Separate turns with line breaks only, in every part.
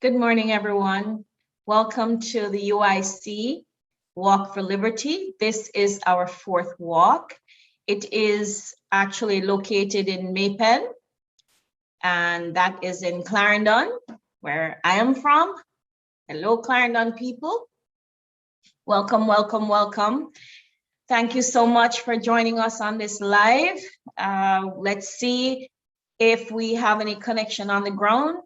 Good morning, everyone. Welcome to the UIC Walk for Liberty. This is our fourth walk. It is actually located in Maypen, and that is in Clarendon, where I am from. Hello, Clarendon people. Welcome, welcome, welcome. Thank you so much for joining us on this live. Let's see if we have any connection on the ground.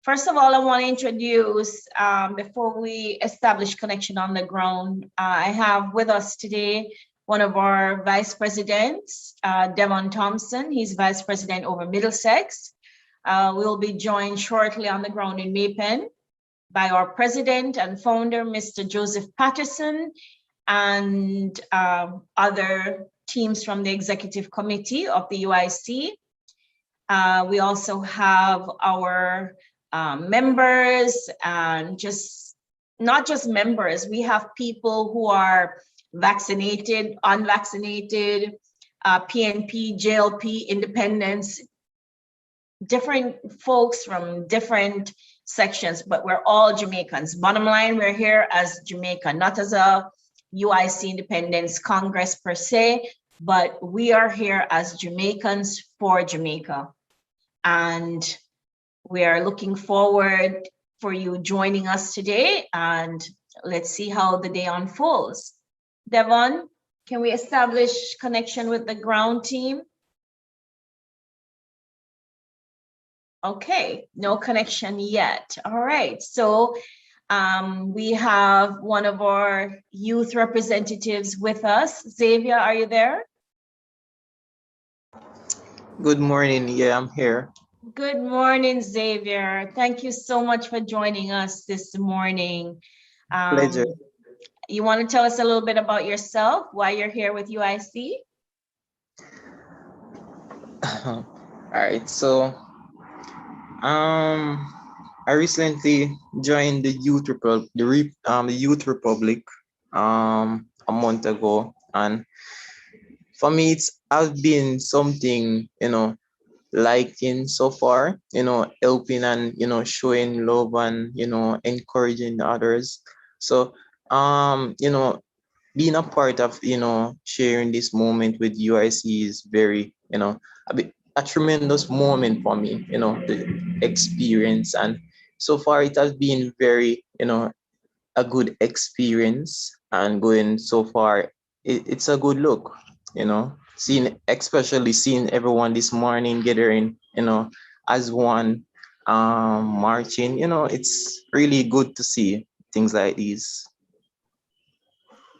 First of all, I want to introduce, before we establish connection on the ground, I have with us today one of our vice presidents, Devon Thompson. He's vice president over Middlesex. We'll be joined shortly on the ground in Maypen by our president and founder, Mr. Joseph Patterson, and other teams from the executive committee of the UIC. We also have our members, and not just members, we have people who are vaccinated, unvaccinated, PNP, JLP, independents, different folks from different sections, but we're all Jamaicans. Bottom line, we're here as Jamaica, not as a UIC Independence Congress per se, but we are here as Jamaicans for Jamaica. And we are looking forward for you joining us today, and let's see how the day unfolds. Devon, can we establish connection with the ground team? Okay, no connection yet. All right, so we have one of our youth representatives with us. Xavier, are you there?
Good morning. Yeah, I'm here.
Good morning, Xavier. Thank you so much for joining us this morning.
Pleasure.
You want to tell us a little bit about yourself, why you're here with UIC?
All right. So, I recently joined the Youth Republic, a month ago, and for me, it's has been something liking so far. Helping and showing love and encouraging others. So, being a part of sharing this moment with UIC is very a tremendous moment for me, the experience. And so far it has been very a good experience, and going so far it's a good look, especially seeing everyone this morning gathering as one, marching. It's really good to see things like these.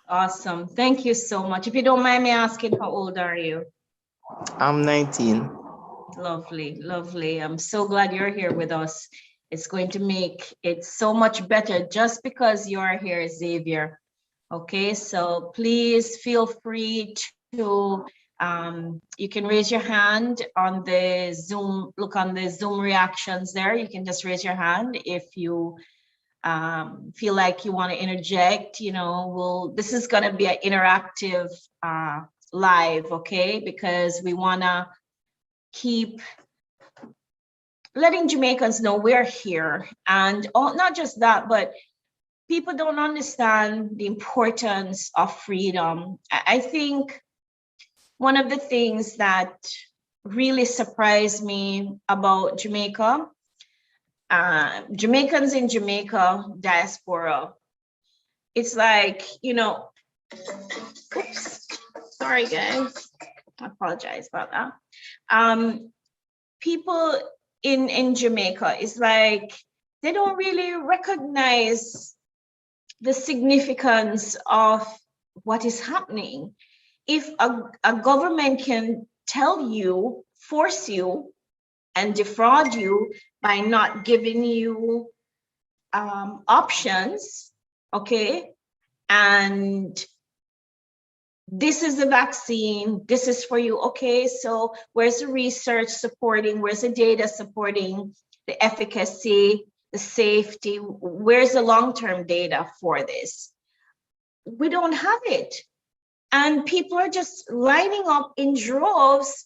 Awesome. Thank you so much. If you don't mind me asking, how old are you?
I'm 19.
Lovely, lovely. I'm so glad you're here with us. It's going to make it so much better just because you're here, Xavier. Okay, so please feel free to, you can raise your hand on the Zoom, look on the Zoom reactions there. You can just raise your hand if you feel like you want to interject. This is going to be an interactive live, okay? Because we want to keep letting Jamaicans know we're here. And not just that, but people don't understand the importance of freedom. I think one of the things that really surprised me about Jamaica, Jamaicans in Jamaica diaspora, it's like, oops, sorry guys, I apologize about that. People in Jamaica, it's like they don't really recognize the significance of what is happening. If a government can tell you, force you, and defraud you by not giving you options, okay? And this is the vaccine, this is for you, okay? So where's the research supporting, where's the data supporting the efficacy, the safety, where's the long-term data for this? We don't have it. And people are just lining up in droves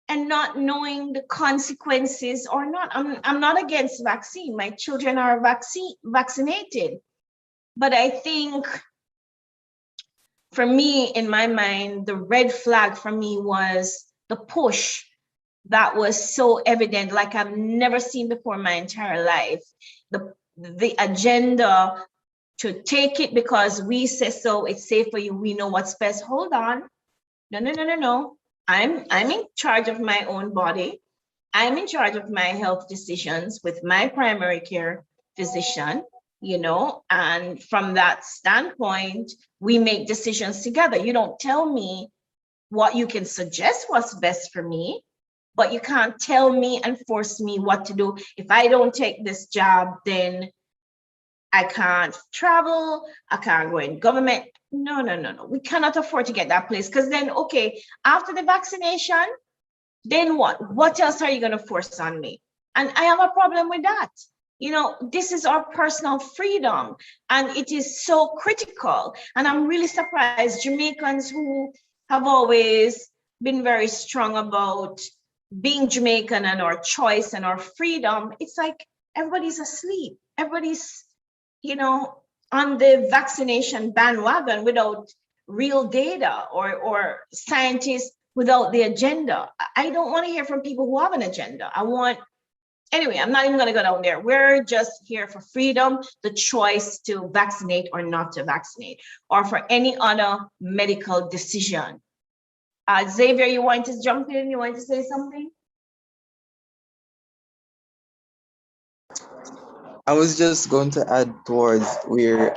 and not knowing the consequences or not. I'm not against vaccine. My children are vaccinated. But I think for me, in my mind, the red flag for me was the push that was so evident, like I've never seen before in my entire life. The agenda to take it because we say so, it's safe for you, we know what's best. Hold on. No, no, no, no, no. I'm in charge of my own body. I'm in charge of my health decisions with my primary care physician, and from that standpoint, we make decisions together. You don't tell me what you can suggest what's best for me, but you can't tell me and force me what to do. If I don't take this job, then I can't travel, I can't go in government. No, no, no, no. We cannot afford to get that place because then, okay, after the vaccination, then what? What else are you going to force on me? And I have a problem with that. This is our personal freedom and it is so critical. And I'm really surprised Jamaicans who have always been very strong about being Jamaican and our choice and our freedom. It's like everybody's asleep. Everybody's, on the vaccination bandwagon without real data or scientists without the agenda. I don't want to hear from people who have an agenda. Anyway, I'm not even going to go down there. We're just here for freedom, the choice to vaccinate or not to vaccinate, or for any other medical decision. Xavier, you want to jump in? You want to say something?
I was just going to add towards where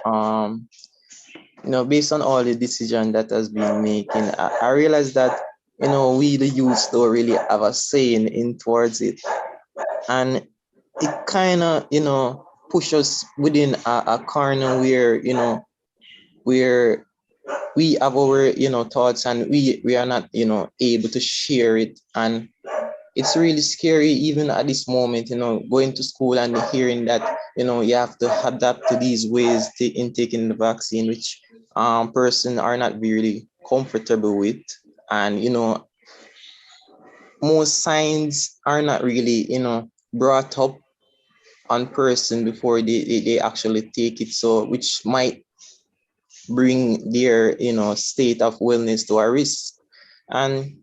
based on all the decision that has been making, I realized that we the youths don't really have a say in towards it, and it kind of push us within a corner where where we have our thoughts, and we are not able to share it. And it's really scary even at this moment, going to school and hearing that you have to adapt to these ways in taking the vaccine, which person are not really comfortable with. And most signs are not really brought up on person before they actually take it, so which might bring their state of wellness to a risk. And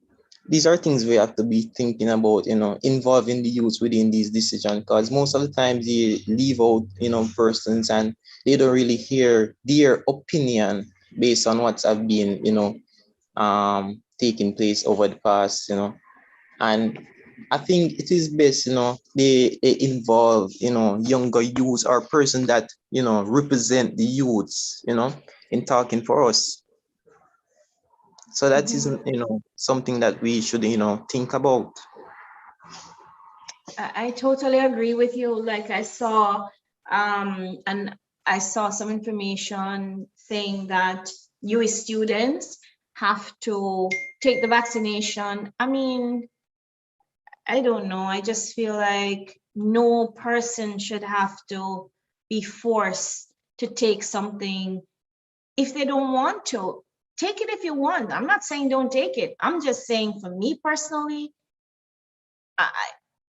these are things we have to be thinking about, involving the youth within these decisions, because most of the times they leave out persons, and they don't really hear their opinion based on what's have been taking place over the past. And I think it is best, they involve, younger youths or person that, represent the youths, in talking for us. So that is, something that we should, think about.
I totally agree with you. Like and I saw some information saying that US students have to take the vaccination. I mean, I don't know. I just feel like no person should have to be forced to take something if they don't want to. Take it if you want. I'm not saying don't take it. I'm just saying for me personally, I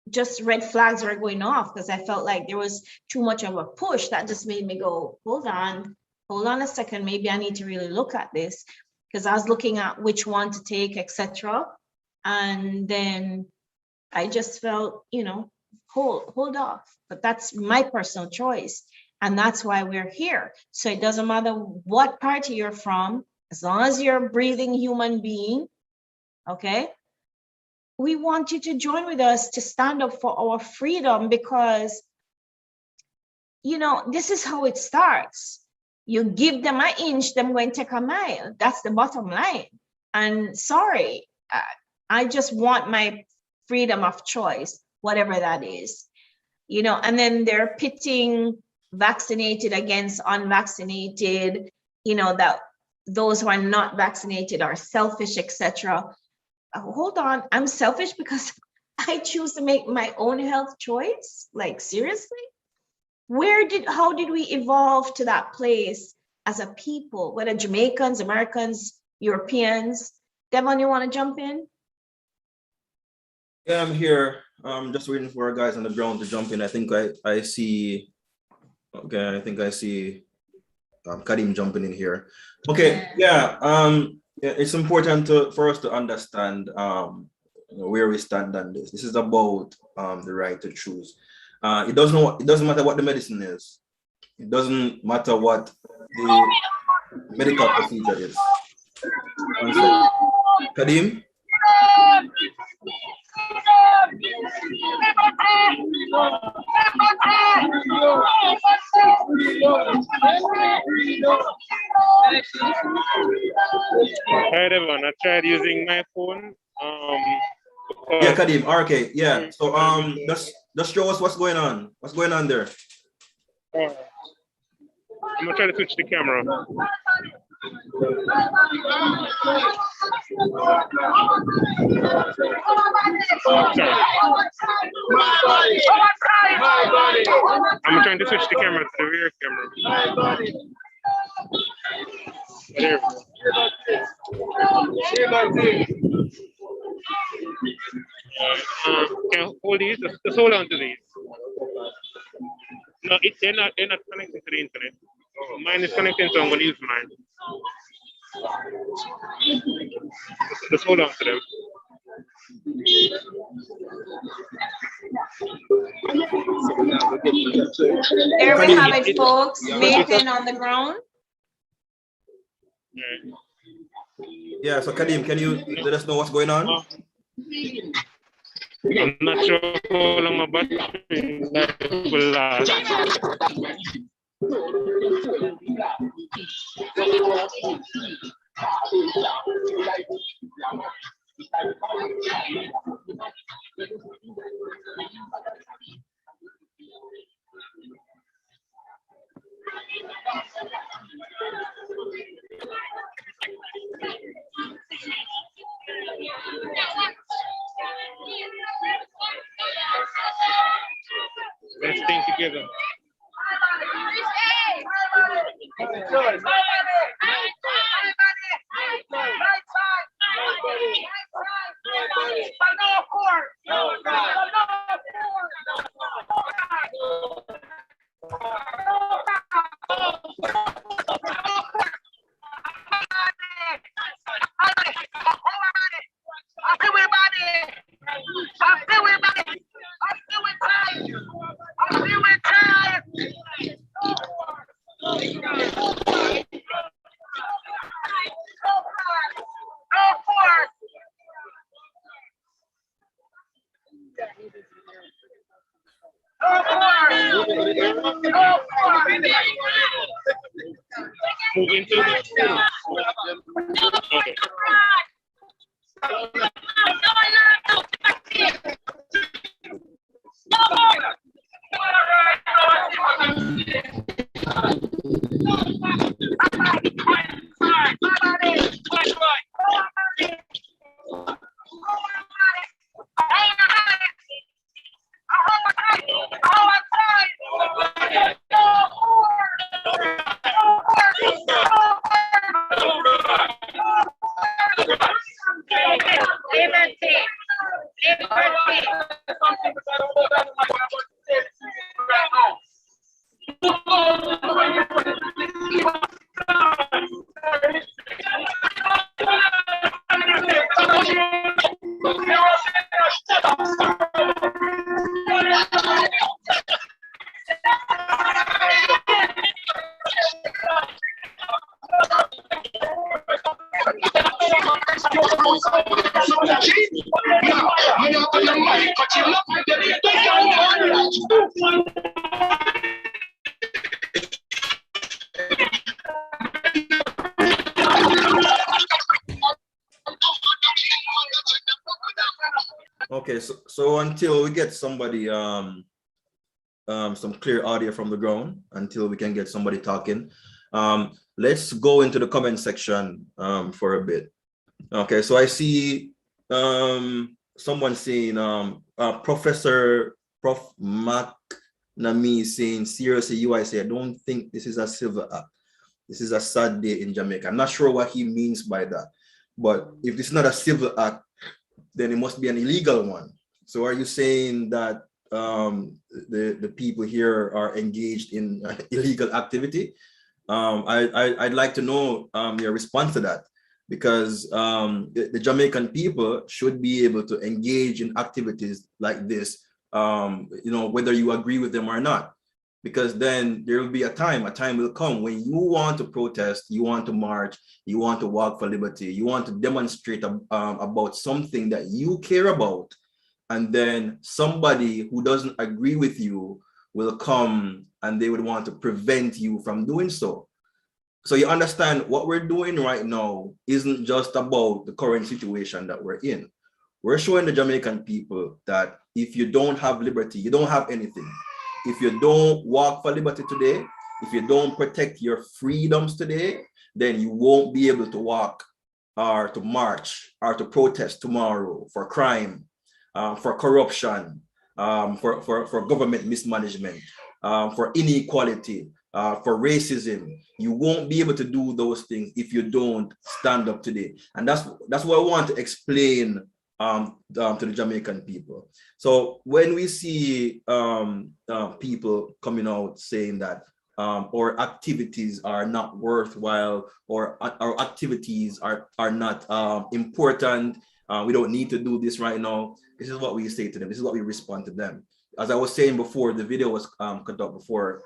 just red flags are going off because I felt like there was too much of a push that just made me go, hold on a second. Maybe I need to really look at this, because I was looking at which one to take, etc. And then I just felt, hold off. But that's my personal choice. And that's why we're here. So it doesn't matter what party you're from, as long as you're a breathing human being, okay? We want you to join with us to stand up for our freedom, because, this is how it starts. You give them an inch, them going to take a mile. That's the bottom line. And sorry, I just want my freedom of choice, whatever that is, and then they're pitting vaccinated against unvaccinated, that those who are not vaccinated are selfish, etc. Hold on, I'm selfish because I choose to make my own health choice? Like, seriously? How did we evolve to that place as a people, whether Jamaicans, Americans, Europeans? Devon, you want to jump in?
Yeah, I'm here. Just waiting for our guys on the ground to jump in. I think I see. Okay, I think I see Kadim jumping in here. Okay, yeah. Yeah, it's important for us to understand where we stand on this. This is about the right to choose. It doesn't matter what the medicine is. It doesn't matter what the medical procedure is. One second. Kadim?
Alright, everyone. I tried using my phone.
Yeah, Kadim. Okay, yeah. So just show us what's going on. What's going on there?
I'm gonna try to switch the camera. Sorry. I'm trying to switch the camera to the rear camera. There. Can I hold these? Just hold on to these. No, they're not connected to the internet. Mine is connected, so I'm going to use mine. Just hold on to them.
There we have it, folks. Maypen on the ground.
Yeah, so Kadim, can you let us know what's going on?
I'm not sure how long my battery will last. Let's think together. Moving to okay.
Okay, so until we get somebody some clear audio from the ground, until we can get somebody talking, let's go into the comment section for a bit. Okay, so I see someone saying Prof Mac Nami saying, seriously, UIC, I don't think this is a civil act. This is a sad day in Jamaica. I'm not sure what he means by that, but if it's not a civil act, then it must be an illegal one. So are you saying that the people here are engaged in illegal activity? I'd like to know your response to that, because the Jamaican people should be able to engage in activities like this, whether you agree with them or not, because then there will be a time will come when you want to protest, you want to march, you want to walk for liberty, you want to demonstrate about something that you care about, and then somebody who doesn't agree with you will come and they would want to prevent you from doing so. So you understand what we're doing right now isn't just about the current situation that we're in. We're showing the Jamaican people that if you don't have liberty, you don't have anything. If you don't walk for liberty today, if you don't protect your freedoms today, then you won't be able to walk or to march or to protest tomorrow for crime, for corruption, for government mismanagement, for inequality, for racism. You won't be able to do those things if you don't stand up today. And that's what I want to explain to the Jamaican people. So when we see people coming out saying that our activities are not worthwhile, or our activities are not important, we don't need to do this right now, this is what we say to them. This is what we respond to them. As I was saying before, the video was cut up before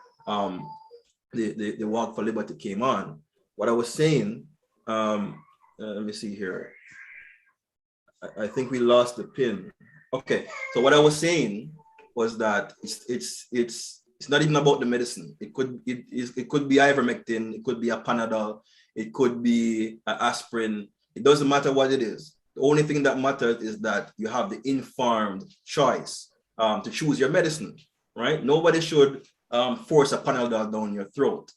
the Walk for Liberty came on. What I was saying, let me see here. I think we lost the pin. Okay, so what I was saying was that it's not even about the medicine. It could be ivermectin, it could be a Panadol, it could be an aspirin. It doesn't matter what it is. The only thing that matters is that you have the informed choice to choose your medicine, right? Nobody should force a Panadol down your throat.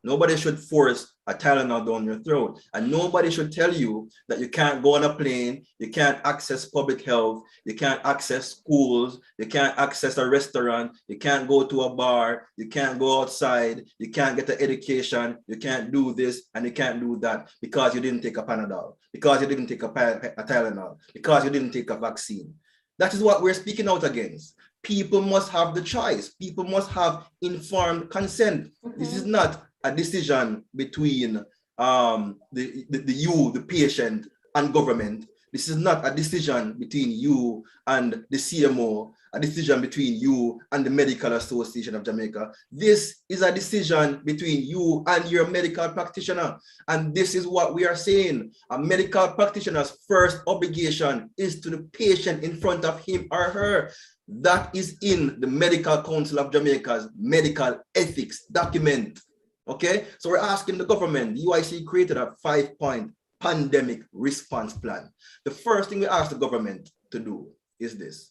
Nobody should force a Tylenol down your throat. And nobody should tell you that you can't go on a plane, you can't access public health, you can't access schools, you can't access a restaurant, you can't go to a bar, you can't go outside, you can't get an education, you can't do this and you can't do that because you didn't take a Panadol, because you didn't take a Tylenol, because you didn't take a vaccine. That is what we're speaking out against. People must have the choice. People must have informed consent. This is not a decision between the patient, and government. This is not a decision between you and the CMO, a decision between you and the Medical Association of Jamaica. This is a decision between you and your medical practitioner. And this is what we are saying. A medical practitioner's first obligation is to the patient in front of him or her. That is in the Medical Council of Jamaica's medical ethics document. Okay, so we're asking the government. The UIC created a 5-point pandemic response plan. The first thing we ask the government to do is this: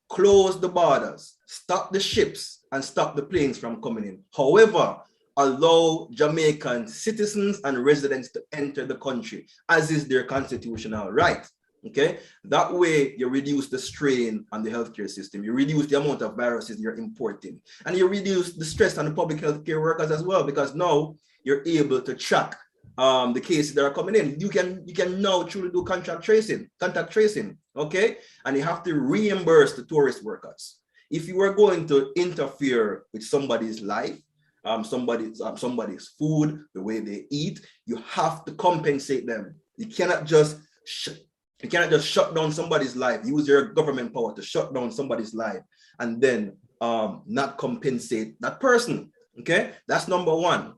close the borders, stop the ships and stop the planes from coming in. However, allow Jamaican citizens and residents to enter the country, as is their constitutional right. Okay, that way you reduce the strain on the healthcare system, you reduce the amount of viruses you're importing, and you reduce the stress on the public healthcare workers as well, because now you're able to track the cases that are coming in. You can now truly do contact tracing, okay, and you have to reimburse the tourist workers. If you are going to interfere with somebody's life, somebody's food, the way they eat, you have to compensate them. You cannot just shut down somebody's life, use your government power to shut down somebody's life, and then not compensate that person. Okay, that's number one.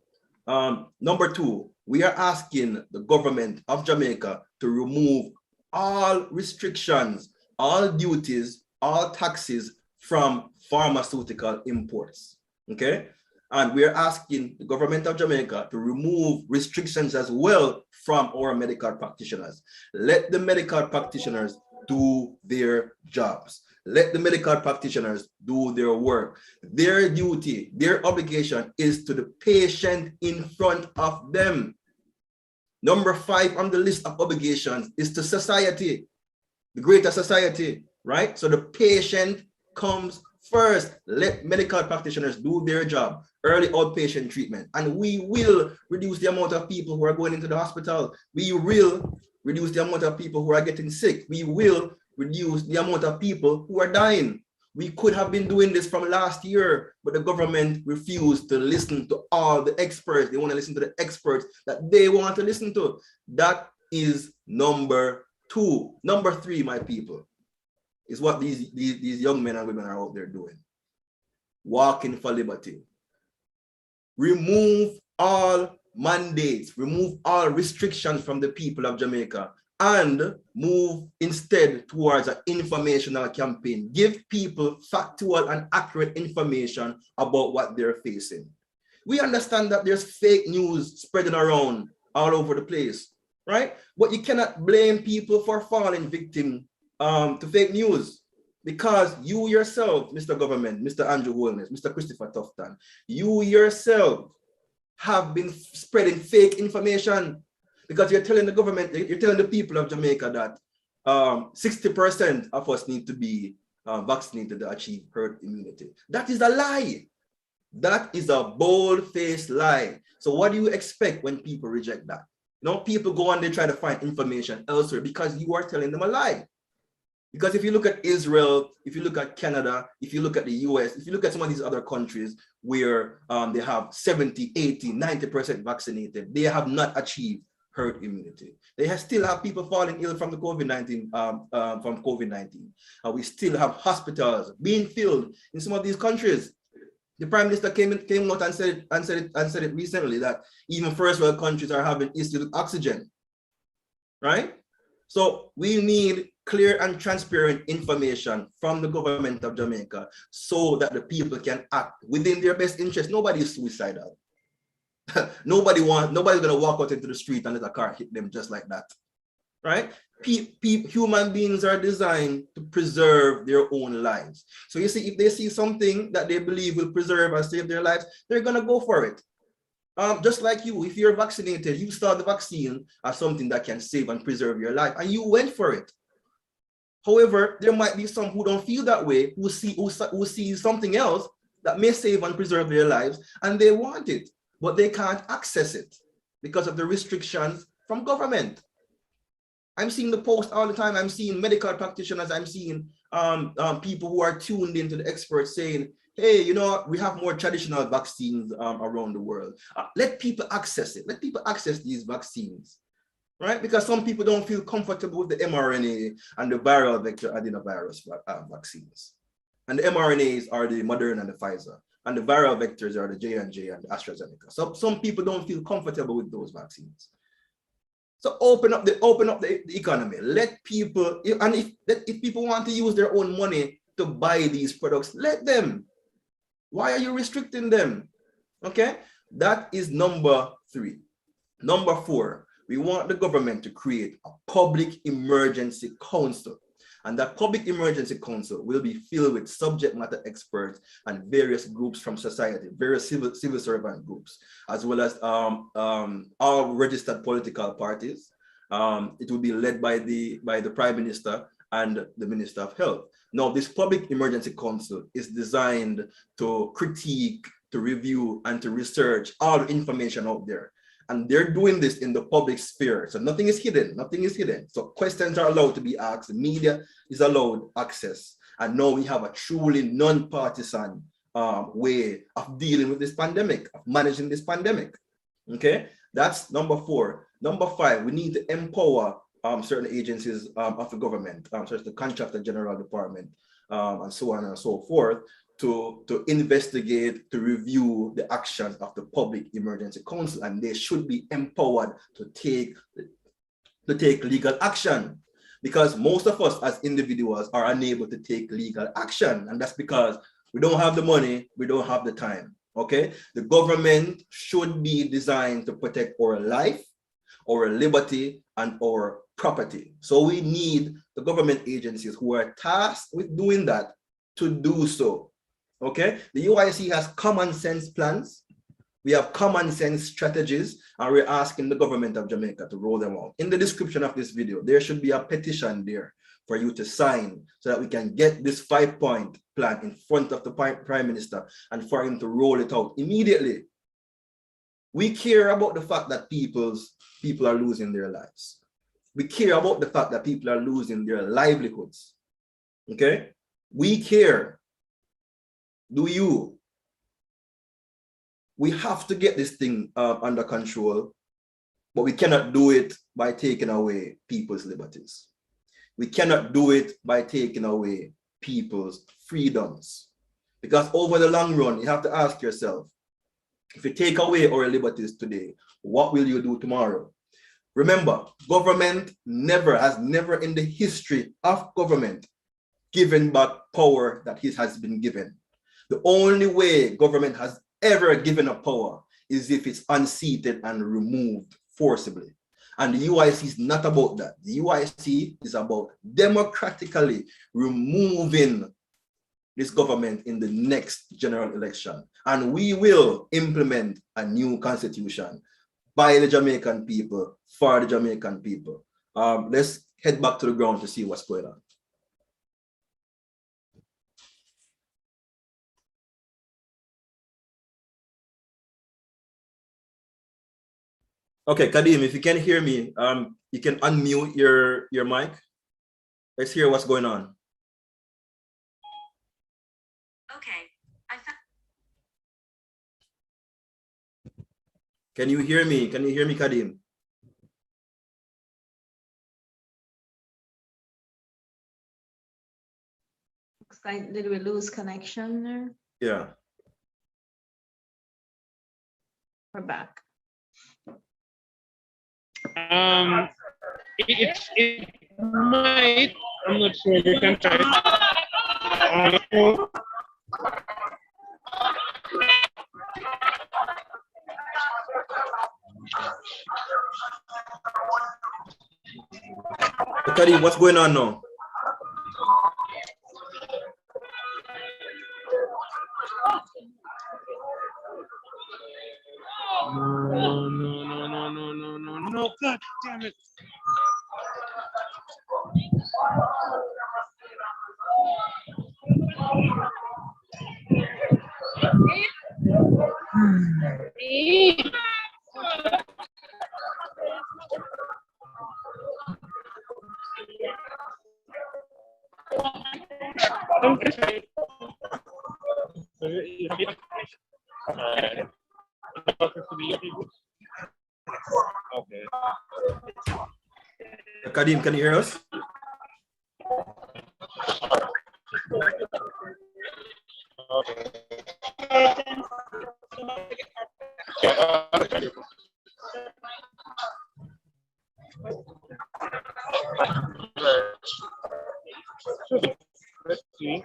Number two, we are asking the government of Jamaica to remove all restrictions, all duties, all taxes from pharmaceutical imports. Okay, and we are asking the government of Jamaica to remove restrictions as well from our medical practitioners. Let the medical practitioners do their jobs. Let the medical practitioners do their work. Their duty, their obligation is to the patient in front of them. Number 5 on the list of obligations is to society, the greater society, right? So the patient comes first. Let medical practitioners do their job, early outpatient treatment, and we will reduce the amount of people who are going into the hospital. We will reduce the amount of people who are getting sick. We will reduce the amount of people who are dying. We could have been doing this from last year, but the government refused to listen to all the experts. They want to listen to the experts that they want to listen to. That is number two. Number three, my people, is what these young men and women are out there doing. Walking for liberty. Remove all mandates, remove all restrictions from the people of Jamaica, and move instead towards an informational campaign. Give people factual and accurate information about what they're facing. We understand that there's fake news spreading around all over the place, right? But you cannot blame people for falling victim to fake news, because you yourself, Mr. Government, Mr. Andrew Holness, Mr. Christopher Tufton, you yourself have been spreading fake information, because you're telling the government, you're telling the people of Jamaica that 60% of us need to be vaccinated to achieve herd immunity. That is a lie. That is a bold-faced lie. So what do you expect when people reject that? You know, people go and they try to find information elsewhere because you are telling them a lie. Because if you look at Israel, if you look at Canada, if you look at the US, if you look at some of these other countries where they have 70, 80, 90% vaccinated, they have not achieved herd immunity. They still have people falling ill from the COVID-19, we still have hospitals being filled in some of these countries. The Prime Minister came out and said it recently that even first world countries are having issues with oxygen, right? So we need clear and transparent information from the government of Jamaica so that the people can act within their best interest. Nobody is suicidal. Nobody's gonna walk out into the street and let a car hit them just like that, right? Human beings are designed to preserve their own lives. So you see, if they see something that they believe will preserve and save their lives, they're gonna go for it. Just like you, if you're vaccinated, you saw the vaccine as something that can save and preserve your life, and you went for it. However, there might be some who don't feel that way, who see something else that may save and preserve their lives, and they want it, but they can't access it because of the restrictions from government. I'm seeing the post all the time. I'm seeing medical practitioners. I'm seeing people who are tuned into the experts saying, hey, you know, we have more traditional vaccines around the world. Let people access it. Let people access these vaccines, right? Because some people don't feel comfortable with the mRNA and the viral vector adenovirus vaccines. And the mRNAs are the Moderna and the Pfizer. And the viral vectors are the J&J and the AstraZeneca. So some people don't feel comfortable with those vaccines. So open up the economy. Let people, and if people want to use their own money to buy these products, let them. Why are you restricting them? Okay, that is number three. Number four, we want the government to create a public emergency council. And that public emergency council will be filled with subject matter experts and various groups from society, various civil servant groups, as well as all registered political parties. It will be led by the Prime Minister and the Minister of Health. Now, this public emergency council is designed to critique, to review, and to research all the information out there. And they're doing this in the public sphere. So nothing is hidden, nothing is hidden. So questions are allowed to be asked, the media is allowed access. And now we have a truly non-partisan way of dealing with this pandemic, of managing this pandemic. Okay, that's number four. Number five, we need to empower certain agencies of the government, such as the Contractor General Department, and so on and so forth, to investigate, to review the actions of the Public Emergency Council, and they should be empowered to take legal action, because most of us as individuals are unable to take legal action, and that's because we don't have the money, we don't have the time. Okay, the government should be designed to protect our life, our liberty, and our property. So we need the government agencies who are tasked with doing that to do so. Okay, the UIC has common sense plans. We have common sense strategies, and we're asking the government of Jamaica to roll them out. In the description of this video, there should be a petition there for you to sign so that we can get this 5-point plan in front of the Prime Minister and for him to roll it out immediately. We care about the fact that people are losing their lives. We care about the fact that people are losing their livelihoods. Okay? We care. Do you? We have to get this thing under control, but we cannot do it by taking away people's liberties. We cannot do it by taking away people's freedoms. Because over the long run, you have to ask yourself, if you take away our liberties today, what will you do tomorrow? Remember, government has never in the history of government given back power that it has been given. The only way government has ever given up power is if it's unseated and removed forcibly. And the UIC is not about that. The UIC is about democratically removing this government in the next general election. And we will implement a new constitution by the Jamaican people, for the Jamaican people. Let's head back to the ground to see what's going on. Okay, Kadim, if you can hear me, you can unmute your mic. Let's hear what's going on.
Okay.
Can you hear me? Can you hear me, Kadim?
Looks like, did we lose connection there?
Yeah.
We're back.
It might, I'm not sure, you can try it.
Kadim, what's going on now?
No, God damn it. Okay.
Kadim, can you hear us?
Let's see.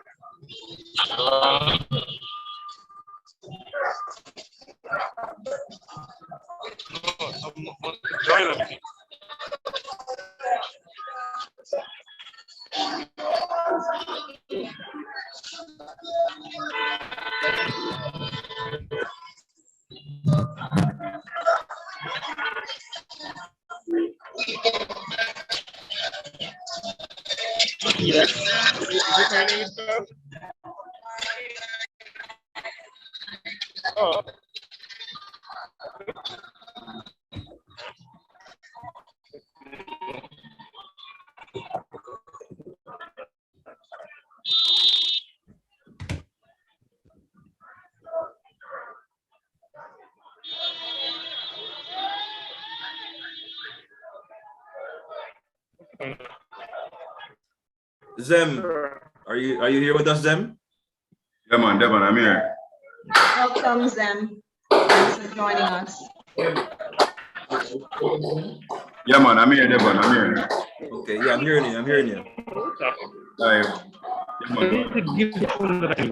Yes. Is it turning itself? Oh.
Zem, are you here with us, Zem?
Yeah, man, Devon, I'm here.
Welcome, Zem. Thanks for joining us.
Yeah, man, I'm here, Devon, I'm here.
Okay, yeah, I'm hearing you. I'm hearing you.
Yeah, man.
Give the phone that I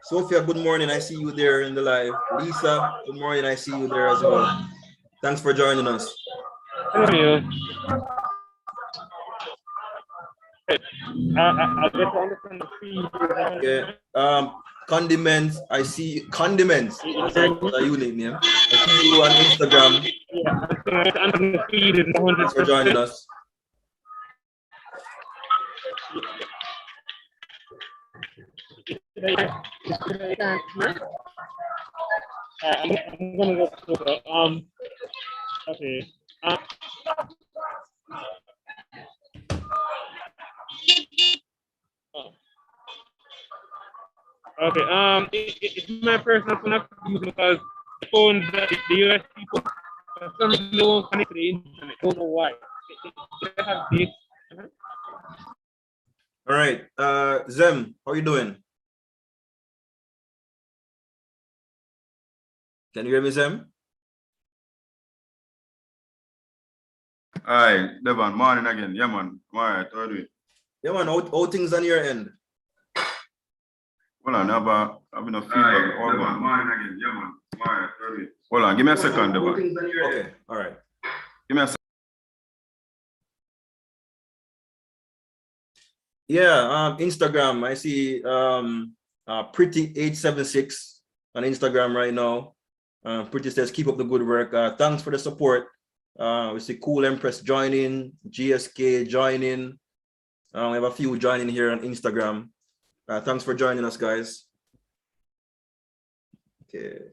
Sophia, good morning. I see you there in the live. Lisa, good morning. I see you there as well. Thanks for joining us.
Thank you. I get to understand the feed.
Okay. Condiments. I see condiments. That's a unique name. I see you on Instagram.
Yeah, I understand the feed is
Thanks for joining us.
I'm gonna go to the okay. Okay. It's my personal phone I'm using because the phones that the US people for some reason they won't connect to the internet. Don't know why. They have this.
All right. Zem, how are you doing? Can you hear me, Zem?
Hi, Devon, morning again. Yeah, man. I'm all right. How are you?
Yeah, man. How things on your end?
Hold on, I've been a feedback. Hold on. Morning again. Yeah, man. I'm all right. How are you? Hold on, give me a second, Devon.
Okay. All right.
Give me a second.
Yeah. Instagram. I see Pretty876 on Instagram right now. Pretty says keep up the good work. Thanks for the support. We see Cool Empress joining, GSK joining. We have a few joining here on Instagram. Thanks for joining us, guys. Okay.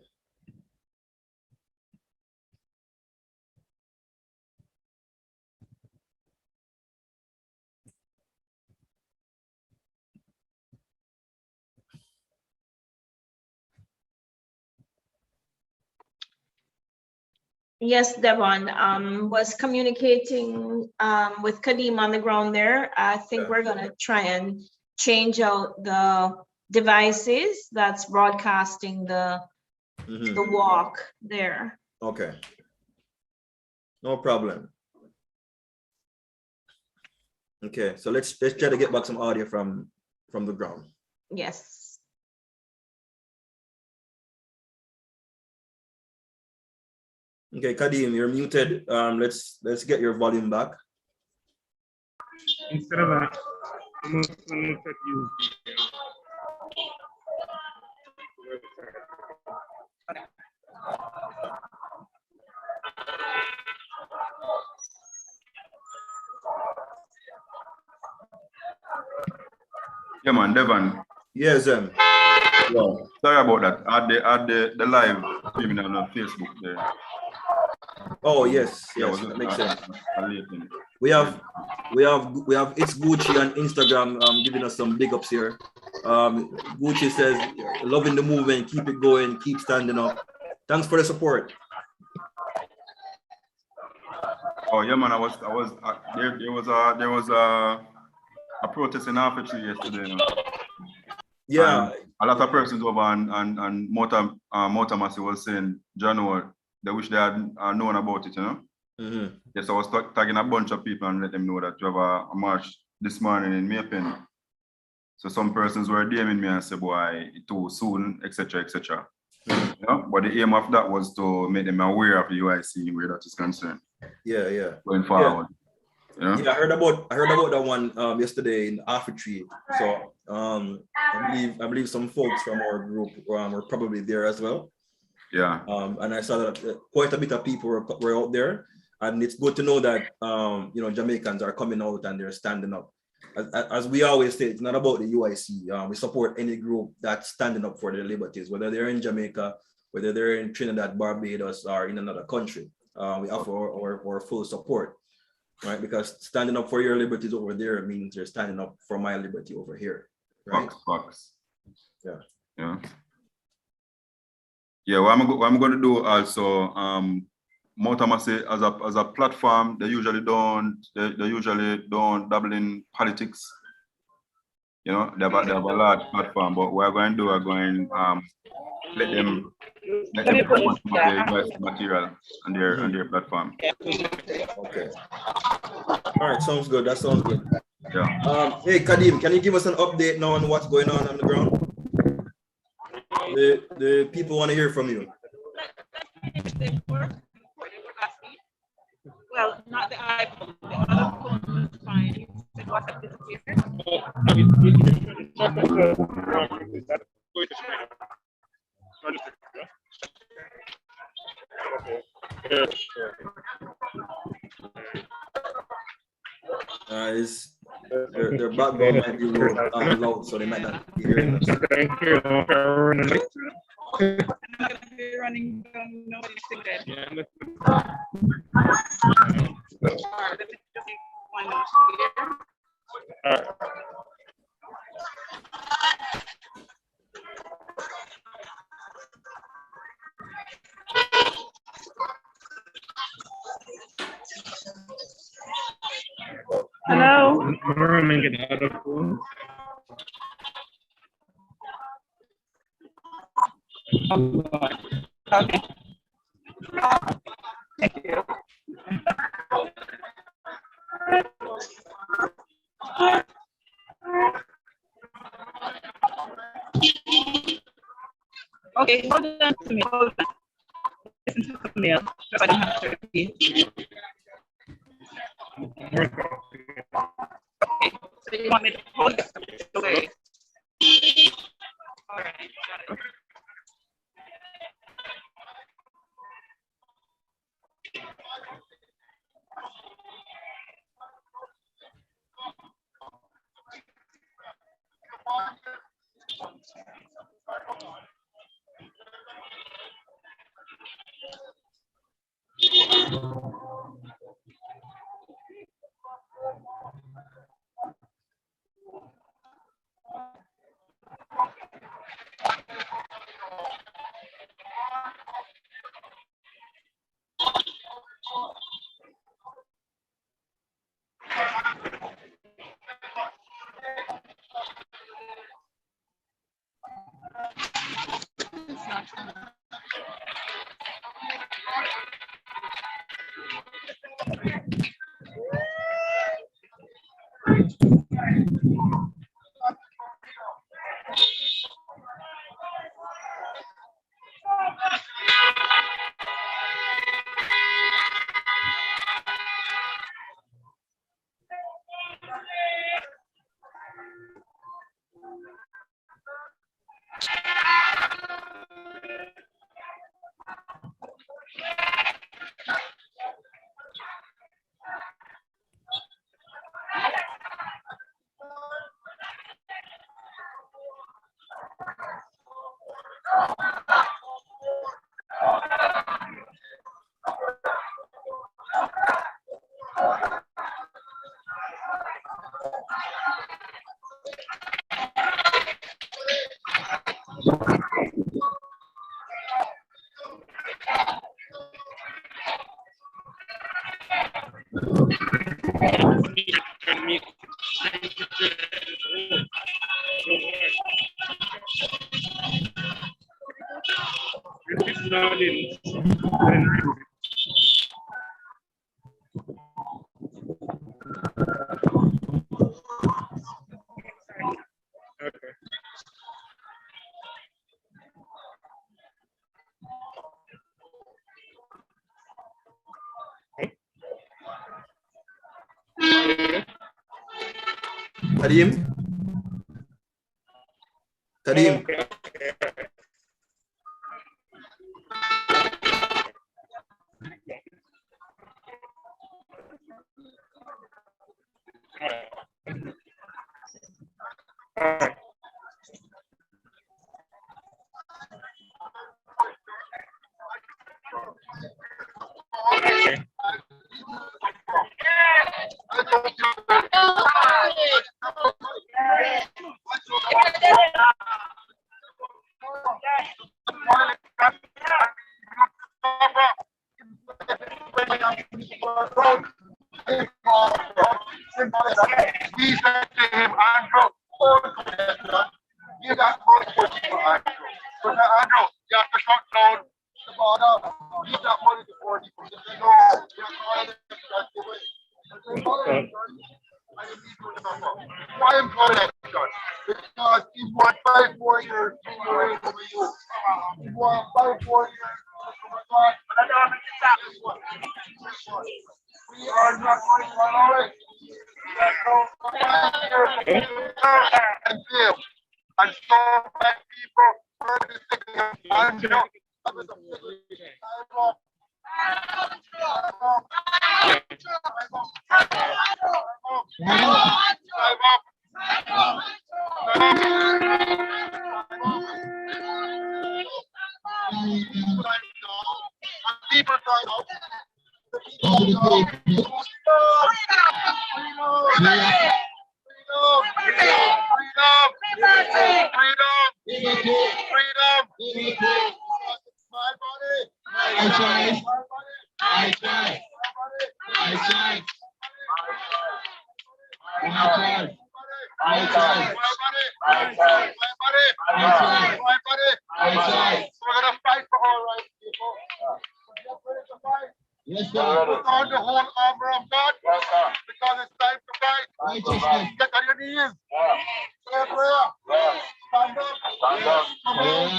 Yes, Devon, was communicating with Kadim on the ground there. I think we're gonna try and change out the devices that's broadcasting the walk there.
Okay. No problem. Okay, so let's try to get back some audio from the ground.
Yes.
Okay, Kadim, you're muted. Let's get your volume back.
Instead of that, I'm gonna set you.
Yeah, man, Devon.
Yes,
Yeah, sorry about that. Add the live streaming on Facebook there.
Oh yes,
Yeah,
yes, that makes sense.
late thing.
We have It's Gucci on Instagram giving us some big ups here. Gucci says loving the movement, keep it going, keep standing up. Thanks for the support.
Oh yeah, man. There was a protest in Arbitrary yesterday. You know?
Yeah.
And a lot of persons over and Motor Massey was saying, John, they wish they had known about it, you know? Yes, I was tagging a bunch of people and let them know that you have a march this morning in Maypen. So some persons were DMing me and say, boy, too soon, etc., etc. You know? But the aim of that was to make them aware of the UIC where that is concerned.
Yeah.
Going forward. You know?
Yeah, I heard about that one yesterday in Arbitrary. So I believe some folks from our group were probably there as well.
Yeah.
And I saw that quite a bit of people were out there, and it's good to know that Jamaicans are coming out and they're standing up. As we always say, it's not about the UIC. We support any group that's standing up for their liberties, whether they're in Jamaica, whether they're in Trinidad, Barbados, or in another country. We offer our full support, right? Because standing up for your liberties over there means you're standing up for my liberty over here, right?
Facts.
Yeah.
Yeah, what I'm going to do also, Motor Massey as a platform, they usually don't dabble in politics. You know, they have a large platform, but what we're going to do, we're going let them put some of their material on their platform.
Okay. All right, sounds good. That sounds good.
Yeah.
Hey Kadim, can you give us an update now on what's going on the ground? The people want to hear from you.
Well, not the iPhone. The other phone was fine. You said WhatsApp disappeared.
Their background might be loud, so they might not be hearing us.
I'm not gonna be running down nobody's thing then. Alright, let me just take one note here. Hello. Okay. Thank you. Okay, hold on to me. Hold on. Listen to the mail, so I don't have to repeat. Okay, so you want me to hold it? Okay. All right, got it.
Kadim? Kadim?
He said to him, Andrew, you got money for Andrew. But Andrew, you have to shut down the border. Give that money to poor people. If they know, that's the way. Why am I calling that son? Because he won 5 more years in the race over you. He won 5 more years
We are not going to tolerate. And so many people were distinguished. People time out. My body, my choice. My choice. My choice. My choice. My choice. My choice. My body. My choice. We're gonna fight for all right, people. Get ready to fight. Yes, sir. Put on the whole armor of God. Yes, sir. Because it's time to fight. Righteousness. Get on your knees. Say a prayer. Stand up. Stand up. Come on.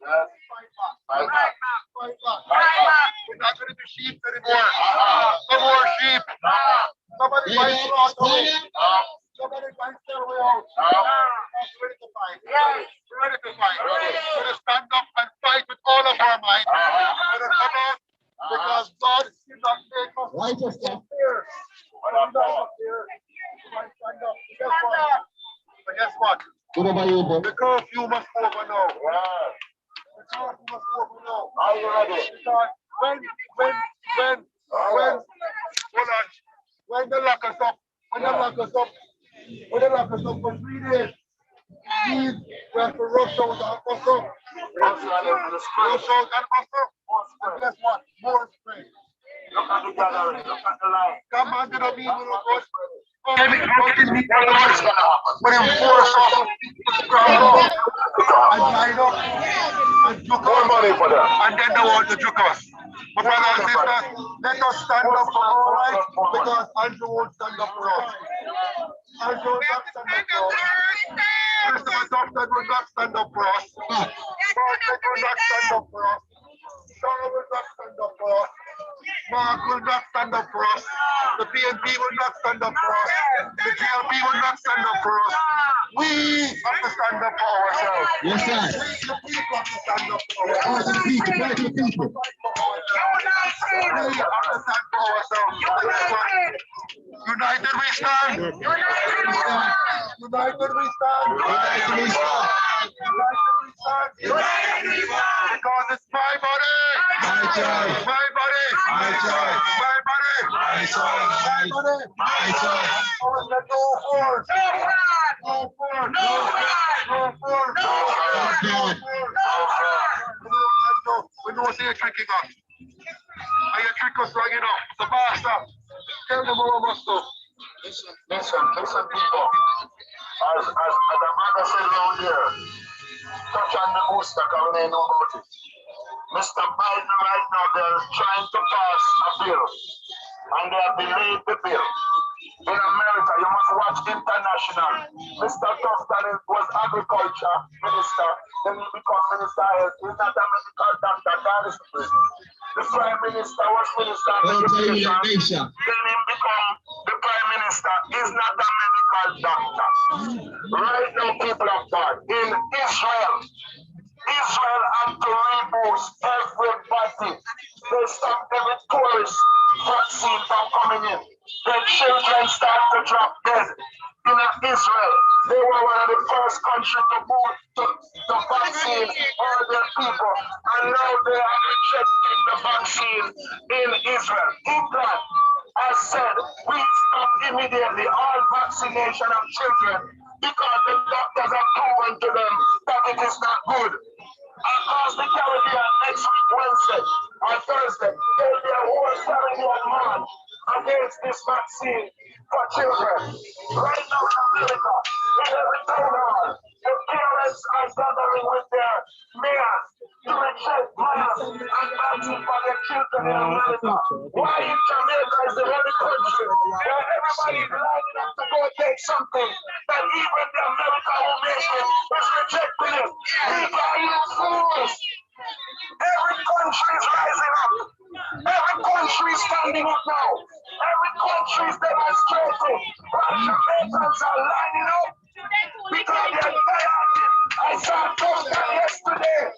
Yes. Fight back. Fight back. Fight back. Fight back. We're not going to be sheep anymore. No more sheep. Somebody fight for us. Somebody fight their way out. We're ready to fight. We're ready to fight. We're going to stand up and fight with all of our might. We're going to come out because God did not make us righteousness. Fear. We're not up here. We're going to stand up. Guess what? The curfew must over now. The curfew must over now. Are you ready? Because when they lock us up, when they lock us up for 3 days, we have to rush out and hustle. Rush out and hustle. And guess what? More spray. Look at the gathering. Look at the line. Come on to the people of God. When enforce us to ground up and line up and juke us, and then they want to juke us. But brothers and sisters, let us stand up for our rights because Andrew won't stand up for us. Andrew will not stand up for us. Christopher Tufton will not stand up for us. Margaret will not stand up for us. Sarah will not stand up for us. Mark will not stand up for us. The PNP will not stand up for us. The GLP will not stand up for us. We have to stand up for ourselves. Yes, sir. We, the people, have to stand up for ourselves. The people. We have to stand for ourselves. United we stand. United we stand. United we stand. Because it's my body. My choice. My body. My choice. My body. My choice. My body. My choice. No force. No force. No force. No force. We know what they're tricking us. And you trick us wrong enough. So basta. Tell them all of us so. Listen, people. As a brother said around here, touch on the booster because we know about it. Mr. Biden right now, they're trying to pass a bill and they have delayed the bill. In America, you must watch international. Mr. Tufton was agriculture minister, then he became minister of health. He's not a medical doctor, that is the prison. The prime minister was minister of education, then he become the prime minister. He's not a medical doctor. Right now, people of God, in Israel had to reboost everybody. They stopped every tourist vaccine from coming in. Their children start to drop dead. In Israel, they were one of the first countries to move the vaccine for their people. And now they are rejecting the vaccine in Israel. England has said, we stop immediately all vaccination of children because the doctors have proven to them that it is not good. Across the Caribbean next week, Wednesday or Thursday, there'll be a whole Caribbean march against this vaccine for children. Right now in America, in every town hall, the parents are gathering with their mayors to reject masks and vaccine for their children in America. Why in Jamaica is the only country where everybody is lining up to go take something that even the American nation is rejecting it? People are fools. Every lining up now. Every country is demonstrating. While Jamaicans are lining up because they're tired. I saw a post yesterday.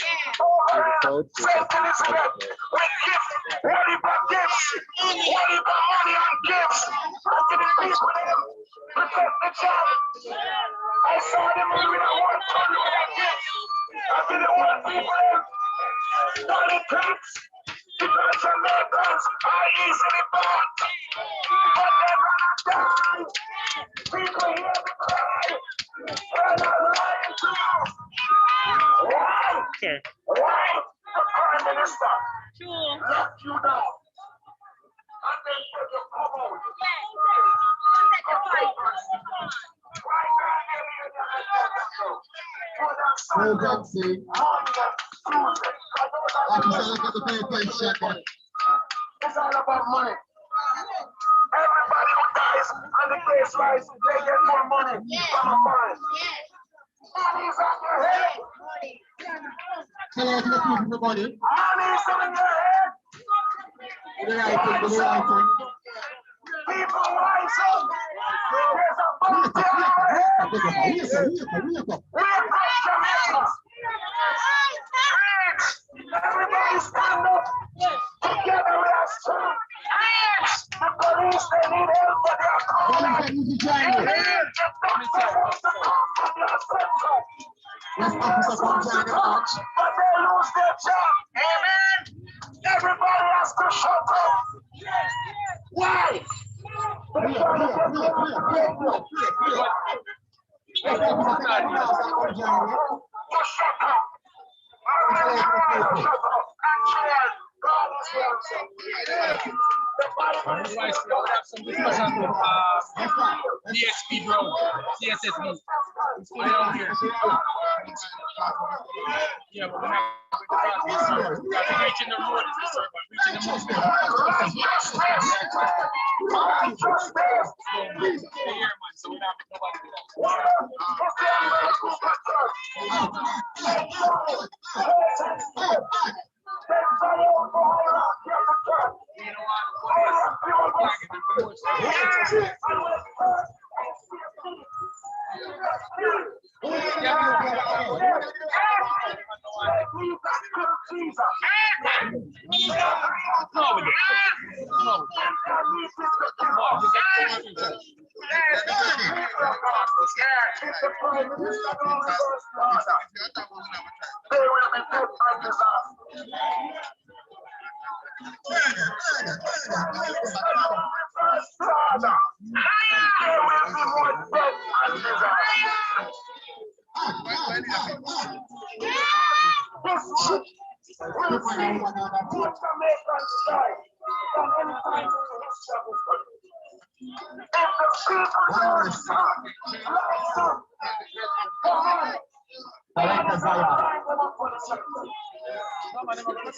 Over safety respect. With gifts. What about gifts? What about money on gifts? Look at the people there. Protect the job. I saw them moving at one time with their gifts. I didn't want people there. Politics. Because Jamaicans are easily bought. But they're gonna die. People hear me cry. They're not lying to you. Why?
Okay.
Why? The Prime Minister locked you down. And then said you come out. Why can't they be in the hospital? For that Sunday, it's all about money. Everybody who dies and the case rise, they get more money from a fine. Money's on your head. Money's on your head. People rise up. There's a bounty on your head. We're from Jamaica. Everybody stand up. Together we are strong. The police, they need help, but they are calling. But they lose their job. Amen. Everybody has to shut up. Why? Shut up. God is here.
Otherwise, we will have some discussion with DSP bro, CSSB. It's going on here. Yeah, but we have reaching the road is the server, reaching the most. So we don't have nobody do that.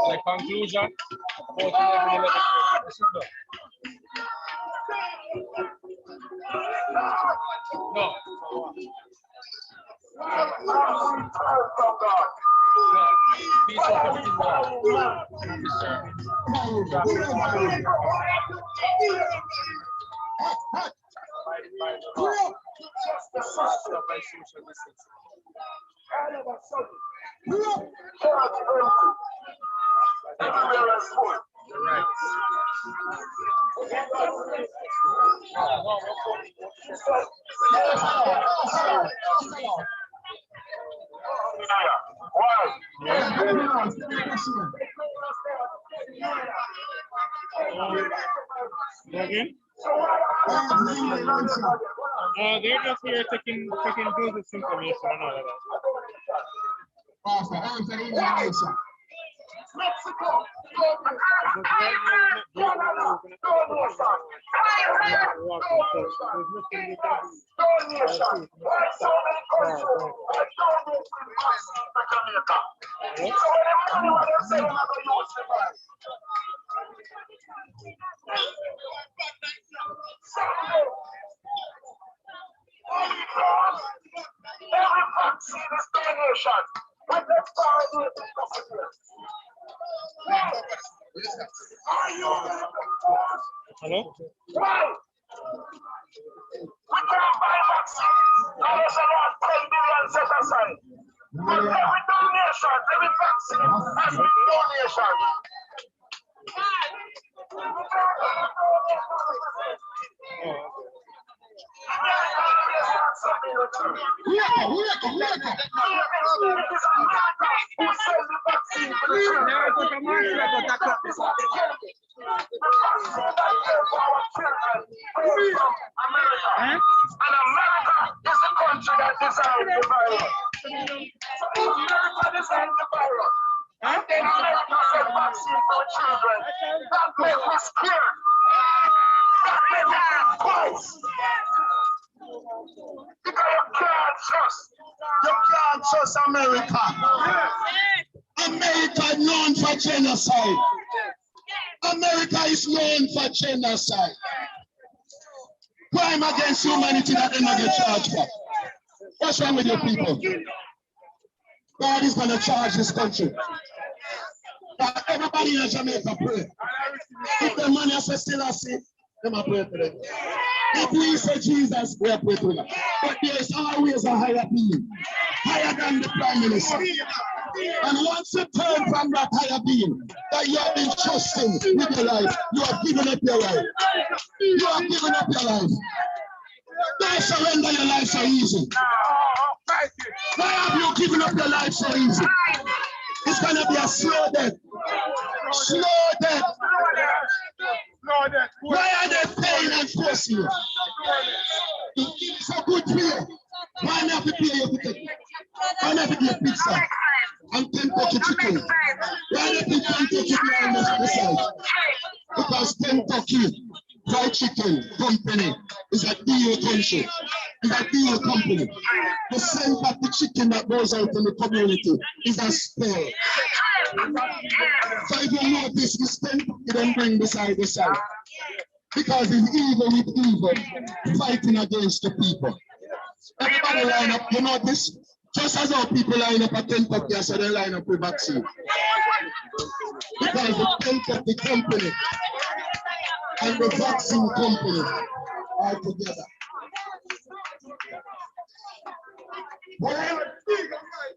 The conclusion, no. Peace of everything God.
Again?
So
They're just here taking business information and all of that.
Mexico.
Hello?
Why? We can't buy vaccines unless I have 10 billion set aside. But every donation, every vaccine has been donation. And America is the country that designed the virus. America designed the virus. And then America sent vaccine for children. That made me scared. That made me think twice. Because you can't trust America. America is known for genocide. America is known for genocide. Crime against humanity that they not get charged for. What's wrong with you people? God is going to charge this country. But everybody in Jamaica pray. If the money is still a sin, they might pray for them. If we say Jesus, we are praying for them. But there is always a higher being, higher than the Prime Minister. And once you turn from that higher being that you have been trusting with your life, you have given up your life. You have given up your life. Don't surrender your life so easy. Why have you given up your life so easy? It's going to be a slow death. Slow death. Why are they paying and forcing you? It's a good deal. Why not to pay your ticket? Why not to get pizza and Kentucky chicken? Why not to Kentucky chicken on the side? Because Kentucky Fried Chicken Company is a deal country. It's a deal company. The scent of the chicken that goes out in the community is a spell. So if you notice, the scent you don't bring beside the side. Because it's evil with evil, fighting against the people. Everybody line up, you know this? Just as how people line up at Kentucky, so they line up with vaccine. Because the Kentucky company and the vaccine company are together. Well,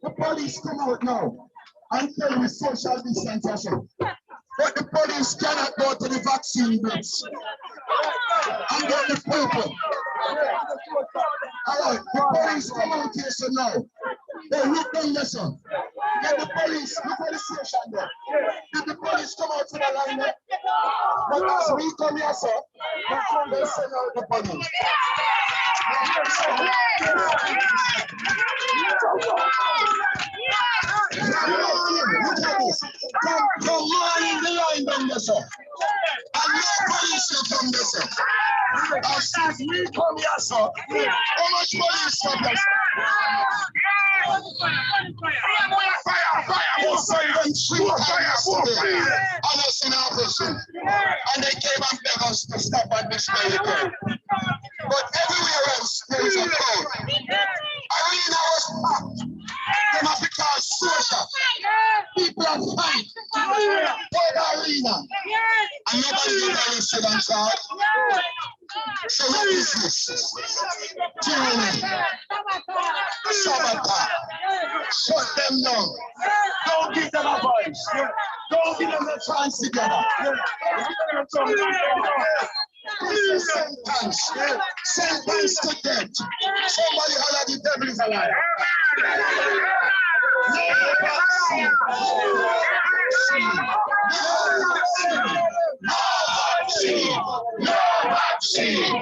the police come out now and tell me social distancing. But the police cannot go to the vaccine booths and get the people. All right, the police come out here so now. They look down there, son. Get the police, look at the station there. Did the police come out to the line there? But as we come here, sir, they send out the police. Look at this. Come on in the line down there, sir. And no police will come there, sir. As we come here, sir, how much police come there, sir? Fire! And they came and begged us to stop and display the gun. But everywhere else, there is a crowd. Arena was packed. They must be called social. People are fighting for the arena. And nobody is arrested and charged. So what is this? Tyranny. Sabotage. Shut them down. Don't give them a voice. Don't give them a chance together. Sentence to death. Somebody holler, the devil is alive. No vaccine.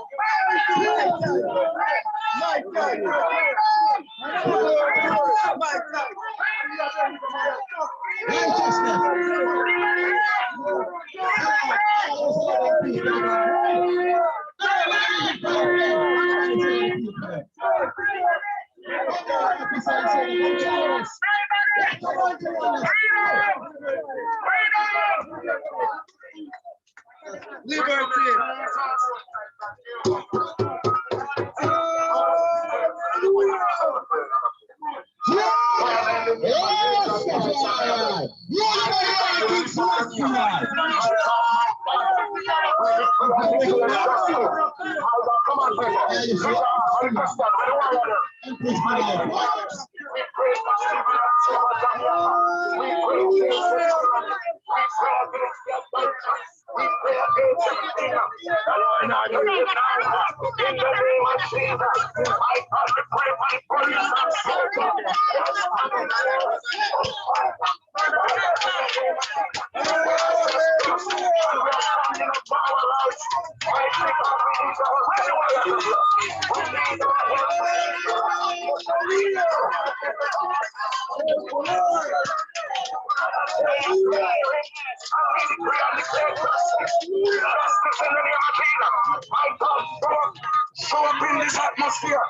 Show up in this atmosphere.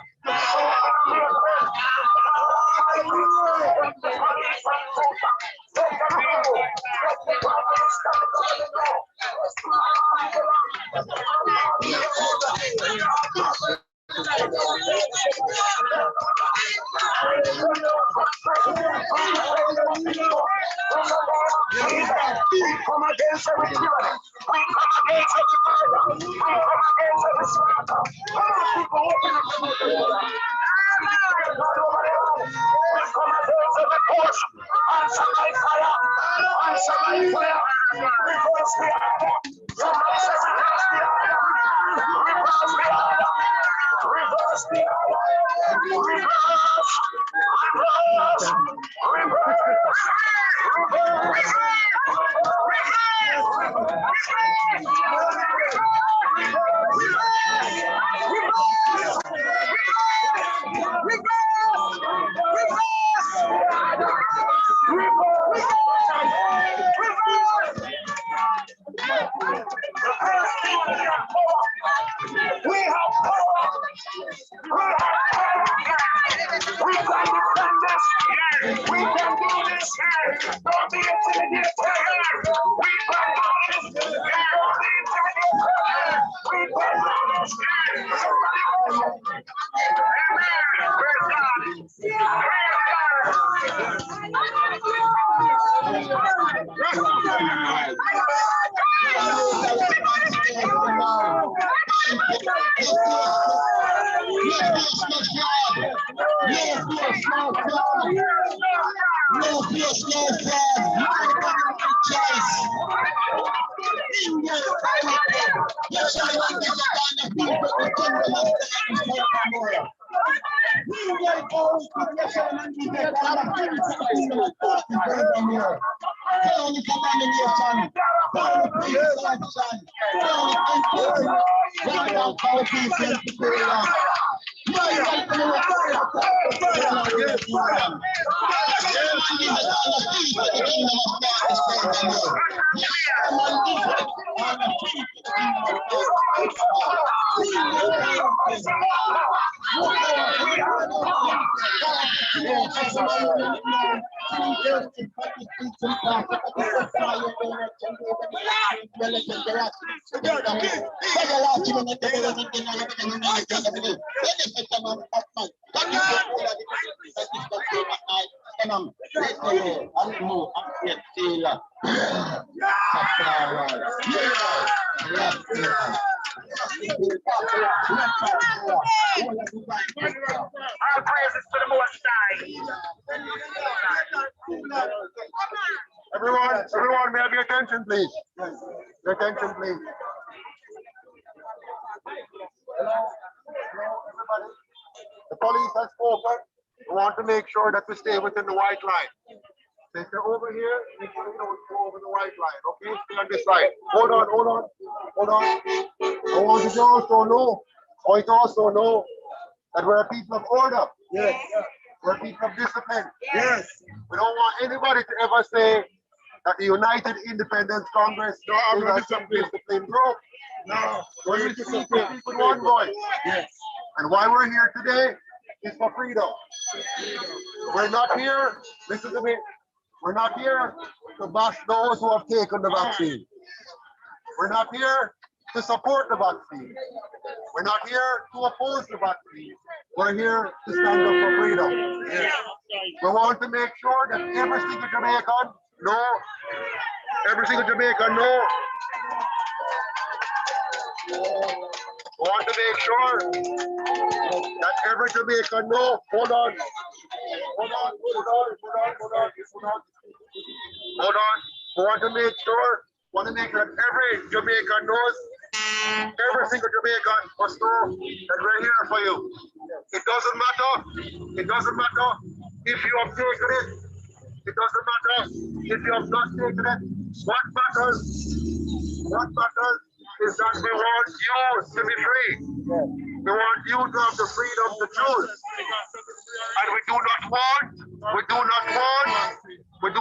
Come against every tyranny. We come against every fire. We come against every slaughter. Come on, people, open up the door. We come against every push. Answer by fire. Answer by fire. Reverse the order. Somebody says reverse the order. Reverse the order. Reverse the order. Reverse. Reverse. We have power. We can defend this. We can do this. Don't be intimidated. We can do this. Don't be intimidated. We can do this. Our praises to the Most High. Everyone, may I have your attention, please? Your attention, please. Hello, everybody. The police has spoken. We want to make sure that we stay within the white line. So if you're over here, make sure you don't go over the white line, okay? Stay on this side. Hold on. I want you to also know that we're a people of order. Yes. We're a people of discipline. Yes. We don't want anybody to ever say that the United Independence Congress is a self-disciplined group.
No,
We're here to speak with one voice.
Yes.
And why we're here today is for freedom. We're not here, listen to me, we're not here to bash those who have taken the vaccine. We're not here to support the vaccine. We're not here to oppose the vaccine. We're here to stand up for freedom. We want to make sure that every single Jamaican know. We want to make sure that every Jamaican know. Hold on. We want to make sure that every Jamaican knows, every single Jamaican must know that we're here for you. It doesn't matter if you have taken it. It doesn't matter if you have not taken it. What matters is that we want you to be free. We want you to have the freedom to choose. And we do not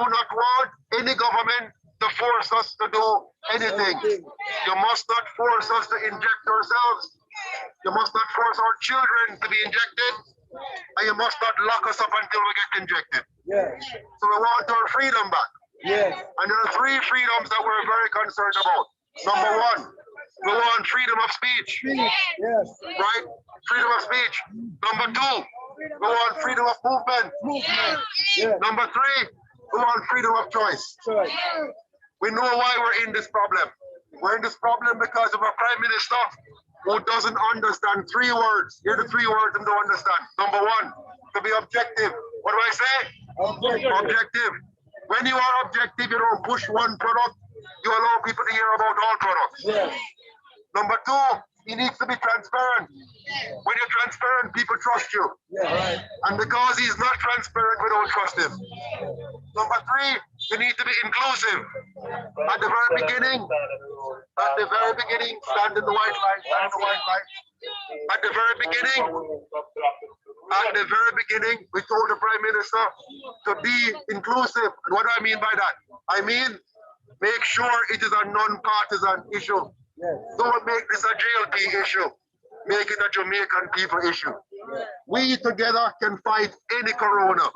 want any government to force us to do anything. You must not force us to inject ourselves. You must not force our children to be injected. And you must not lock us up until we get injected. So we want our freedom back. And there are 3 freedoms that we're very concerned about. Number 1, we want freedom of speech. Right? Freedom of speech. Number 2, we want freedom of movement. Number 3, we want freedom of choice. We know why we're in this problem. We're in this problem because of a prime minister who doesn't understand 3 words. Here are the 3 words and don't understand. Number 1, to be objective. What do I say? Objective. When you are objective, you don't push one product. You allow people to hear about all products. Number 2, he needs to be transparent. When you're transparent, people trust you. And because he's not transparent, we don't trust him. Number 3, you need to be inclusive. At the very beginning, stand in the white light, At the very beginning, we told the Prime Minister to be inclusive. And what do I mean by that? I mean, make sure it is a non-partisan issue. Don't make this a JLP issue. Make it a Jamaican people issue. We together can fight any corona.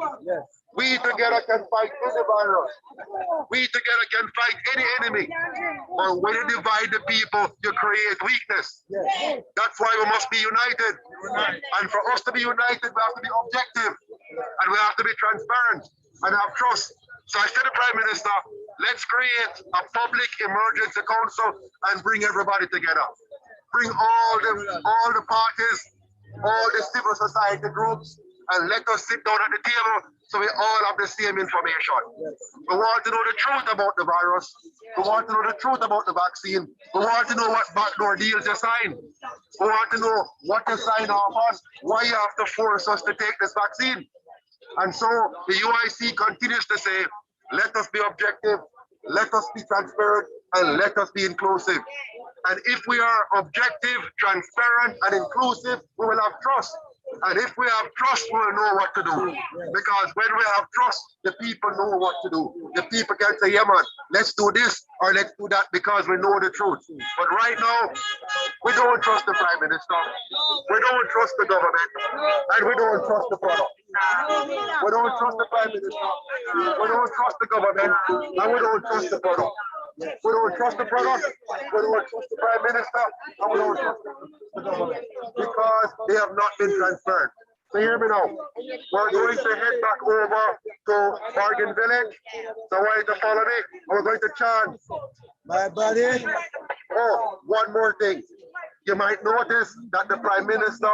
We together can fight any virus. We together can fight any enemy. But when you divide the people, you create weakness. That's why we must be united. And for us to be united, we have to be objective. And we have to be transparent and have trust. So I said to the Prime Minister, let's create a public emergency council and bring everybody together. Bring all the parties, all the civil society groups, and let us sit down at the table so we all have the same information. We want to know the truth about the virus. We want to know the truth about the vaccine. We want to know what backdoor deals you sign. We want to know what you sign off on, why you have to force us to take this vaccine. And so the UIC continues to say, let us be objective, let us be transparent, and let us be inclusive. And if we are objective, transparent, and inclusive, we will have trust. And if we have trust, we will know what to do. Because when we have trust, the people know what to do. The people can say, yeah, man, let's do this or let's do that because we know the truth. But right now, we don't trust the Prime Minister. We don't trust the government. And we don't trust the product. We don't trust the Prime Minister. We don't trust the government. And we don't trust the product. We don't trust the product, we don't trust the Prime Minister, and we don't trust the government because they have not been transparent. So hear me now. We're going to head back over to Bargain Village. So I want you to follow me. We're going to chant. My buddy. Oh, one more thing. You might notice that the Prime Minister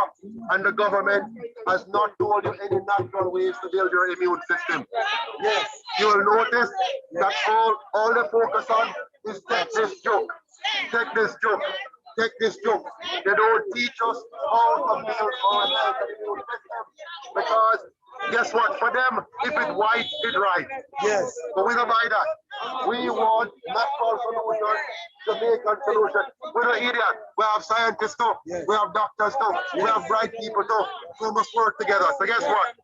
and the government has not told you any natural ways to build your immune system. Yes. You will notice that all they focus on is take this joke, take this joke, take this joke. They don't teach us how to build our health and immune system. Because guess what? For them, if it's white, it's right. Yes. But we don't buy that. We want national solution, Jamaican solution. We're not idiot. We have scientists too. We have doctors too. We have bright people too. We must work together. So guess what?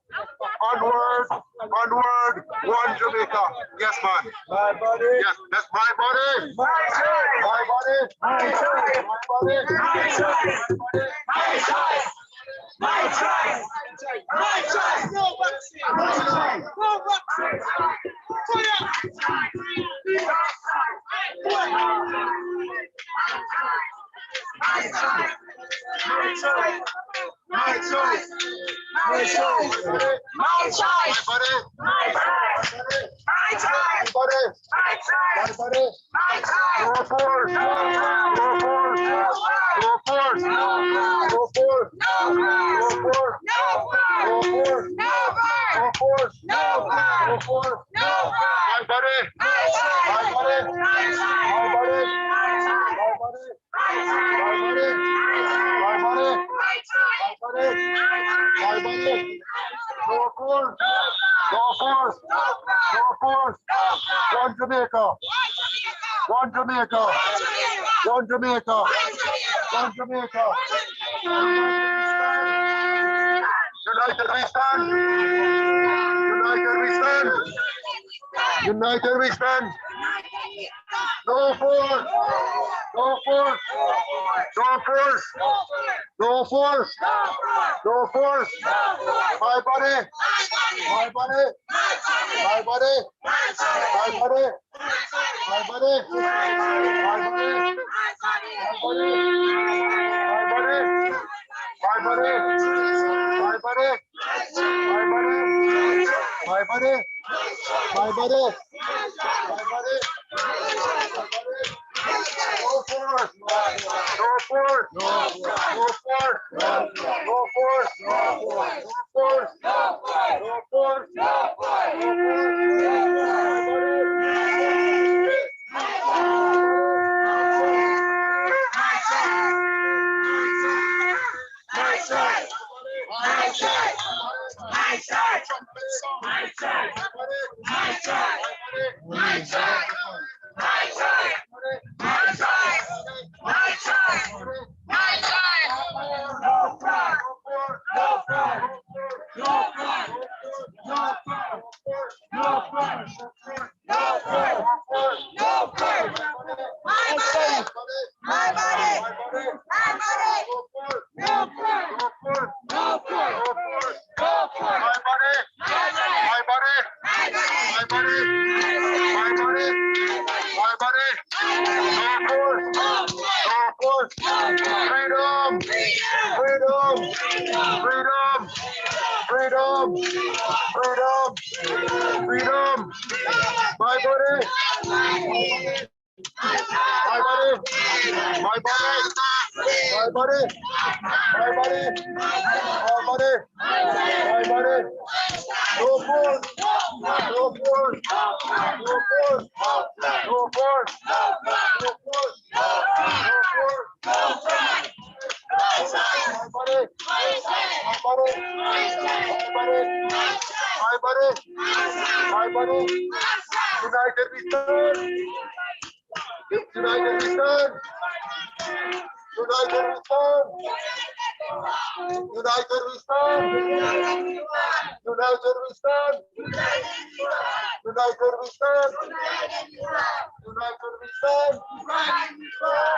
Onward, onward, one Jamaica. Yes, man. My body. Yes, that's my body. My choice. My body. My choice. My body. My choice. My choice. My choice. My choice. No vaccine. My choice. No vaccine. My choice. My choice. My choice. My choice. My choice. My body. My choice. My choice. My body. My choice. No force. No force. No force. No force. No force. No force. No force. No force. No my body. My body. My body. My body. My body. No force. No force. No force. One Jamaica. One Jamaica. One Jamaica. One Jamaica. United we stand. United we stand. United we stand. No force. No force. No force. No force. No force. My body. My body. My body. My body. My body. My body. My body. My body. My body. My body. My body. My body. No force. No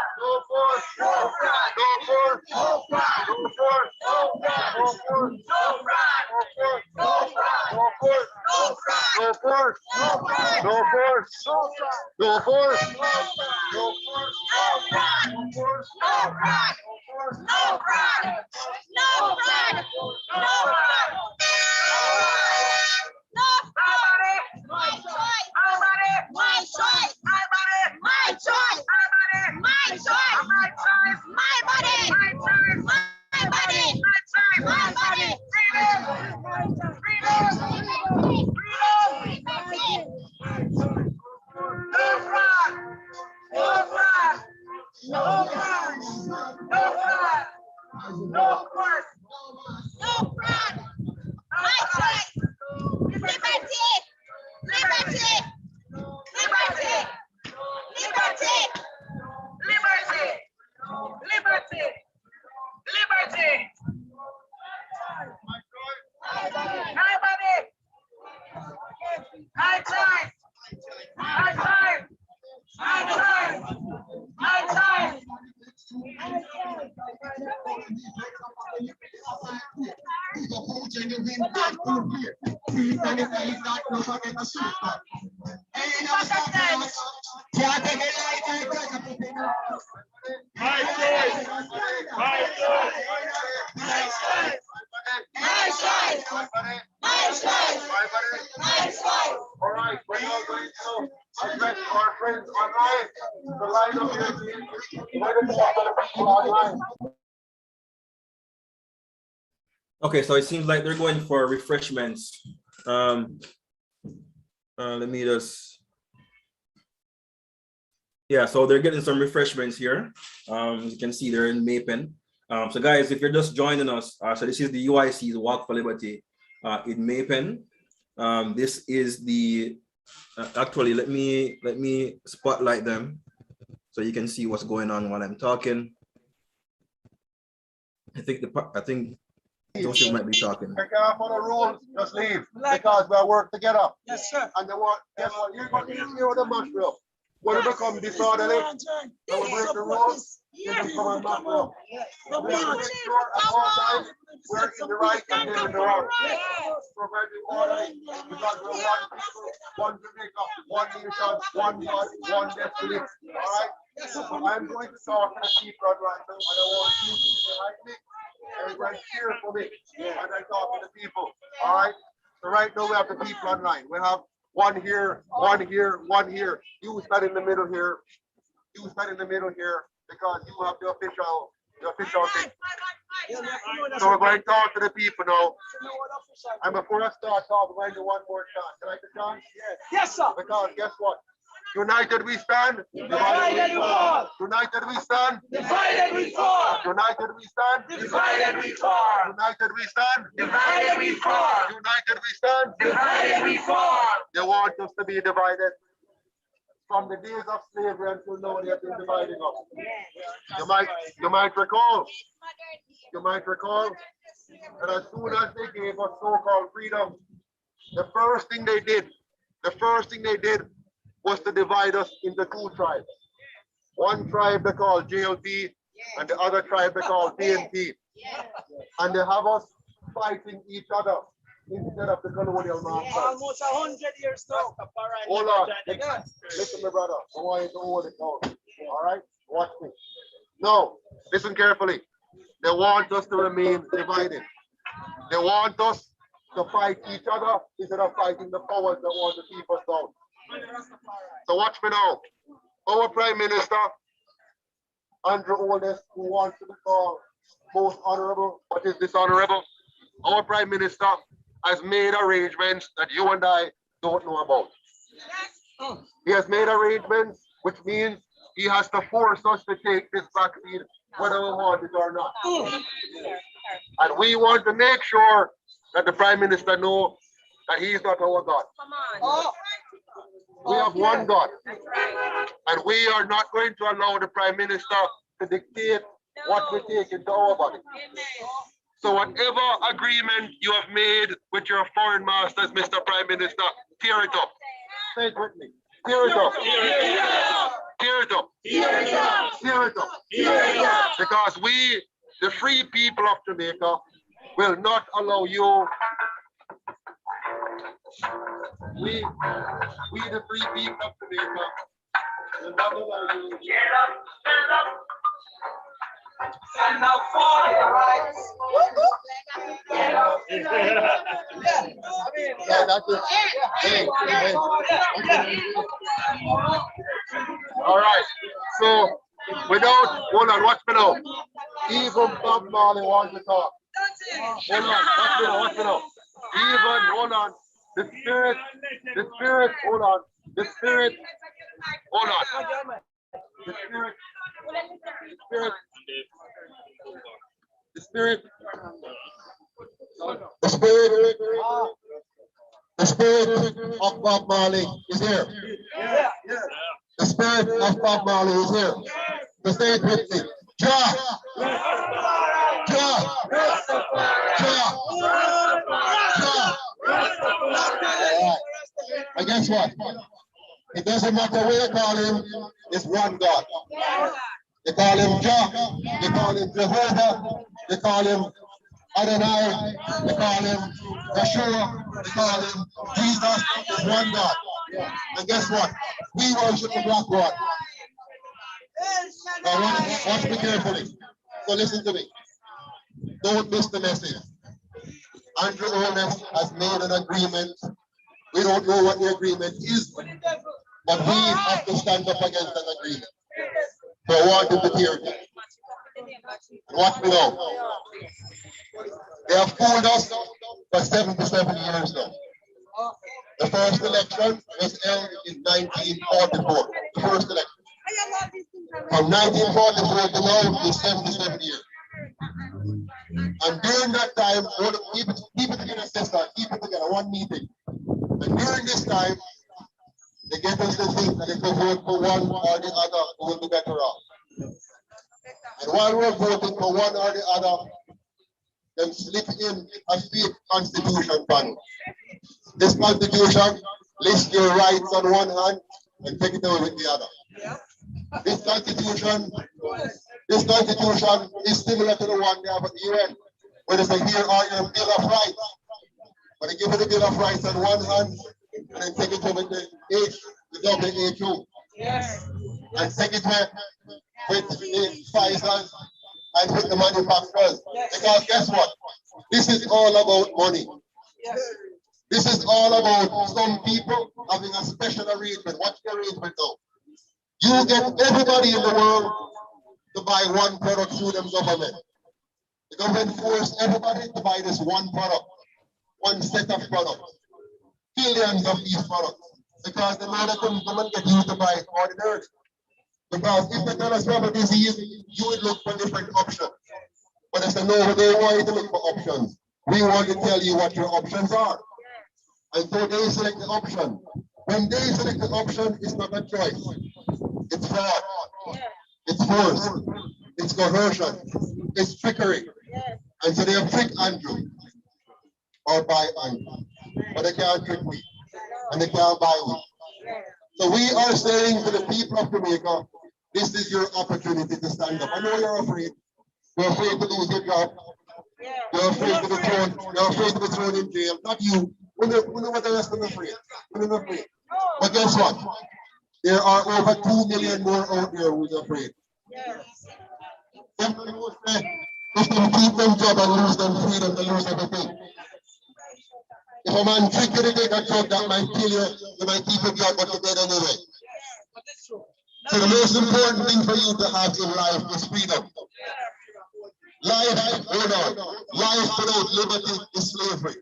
force. No force. No force. No force. No force. No when you win that good here. See, and if I start to forget the super. Hey, you know, sometimes, yeah, take it like that. My choice. My choice. My choice. My choice. My choice. My choice. All right, we're now going to address our friends online. The line up here. We're going to talk to the people online.
Okay, so it seems like they're going for refreshments. Let me just, yeah, so they're getting some refreshments here. As you can see, they're in Maypen. So guys, if you're just joining us, so this is the UIC's Walk for Liberty in Maypen. This is the, actually, let me spotlight them so you can see what's going on while I'm talking. I think Joseph might be talking.
Take off on the rules, just leave. Because we work together.
Yes, sir.
And they want, guess what? You're going to hear the mushroom. When it becomes disorderly, and we break the rules, you just come and mush up. We have to make sure at all times we're in the right and they're in the wrong. We're very orderly because we're one people, one Jamaica, one nation, one God, one destiny. All right? So I'm going to talk to the people right now, and I want you to be like me. Everybody cheer for me as I talk to the people. All right. So right now we have the people online. We have one here, one here, one here. You stand in the middle here. You stand in the middle here because you have the official thing. So we're going to talk to the people now. And before I start talking, we're going to do one more shot. Can I get the chance?
Yes, sir.
Because guess what? United we stand.
Divided we fall.
United we stand.
Divided we fall.
United we stand.
Divided we fall.
United we stand.
Divided we fall.
United we stand.
Divided we fall.
They want us to be divided. From the days of slavery until now, they have been dividing us. You might recall that as soon as they gave us so-called freedom, the first thing they did was to divide us into two tribes. One tribe they call JLP and the other tribe they call PNP. And they have us fighting each other instead of the colonial master.
Almost 100 years now.
Hold on. Listen, my brother. I want you to hold it down. All right? Watch me. No, listen carefully. They want us to remain divided. They want us to fight each other instead of fighting the powers that want to keep us down. So watch me now. Our Prime Minister, Andrew Holness, who wants to be called most honorable, but is dishonorable. Our Prime Minister has made arrangements that you and I don't know about. He has made arrangements, which means he has to force us to take this vaccine, whether we want it or not. And we want to make sure that the Prime Minister knows that he is not our God. We have one God, and we are not going to allow the Prime Minister to dictate what we take into our body. So whatever agreement you have made with your foreign masters, Mr. Prime Minister, tear it up. Say it with me. Tear it up. Tear it up. Tear it up. Because we, the free people of Jamaica, will not allow you. We the free people of Jamaica will not allow you.
And now for your rights.
Yeah, that's it. Hey. All right. So hold on, watch me now. Even Bob Marley wants to talk. Watch me now. Hold on. The spirit, hold on. The spirit. The spirit of Bob Marley is here. The spirit of Bob Marley is here. So say it with me. Jah. And guess what? It doesn't matter where you call him, it's one God. They call him Jah, they call him Jehovah, they call him Adonai, they call him Yeshua, they call him Jesus is one God. And guess what? We worship the black one. Now watch me carefully. So listen to me. Don't miss the message. Andrew Holness has made an agreement. We don't know what the agreement is, but we have to stand up against that agreement. So I want you to hear it. And watch me now. They have fooled us for 77 years now. The first election was held in 1944. The first election. From 1944 to now is 77 years. And during that time, keep it together, sister, keep it together, one meeting. And during this time, they get us to think that they could vote for one or the other who will be better off. And while we're voting for one or the other, them slip in a fake constitution panel. This constitution lists your rights on one hand and take it away with the other. This constitution is similar to the one they have at the UN, where they say, here are your Bill of Rights. But they give you the Bill of Rights on one hand, and then take it over the WHO. Yes. And take it with the Pfizer and with the manufacturers. Because guess what? This is all about money. Yes. This is all about some people having a special arrangement. What's the arrangement now? You get everybody in the world to buy one product through them government. The government forced everybody to buy this one product, one set of products, billions of these products, because the man that comes come and get you to buy it ordinarily. Because if they tell us we have a disease, you would look for different options. But they say, no, they want you to look for options. We want to tell you what your options are. And so they select the option. When they select the option, it's not a choice. It's fraud. It's force. It's coercion. It's trickery. And so they have tricked Andrew or buy Andrew. But they can't trick me. And they can't buy me. So we are saying to the people of Jamaica, this is your opportunity to stand up. I know you're afraid. You're afraid to lose your job. You're afraid to be thrown. You're afraid to be thrown in jail. Not you. We know what the rest of them are afraid. We're not afraid. But guess what? There are over 2 million more out there who's afraid. If they keep them job and lose them freedom, they lose everything. If a man trick you to take a drug that might kill you, you might keep your job, but you're dead anyway. So the most important thing for you to have in life is freedom. Life, hold on. Life without liberty is slavery.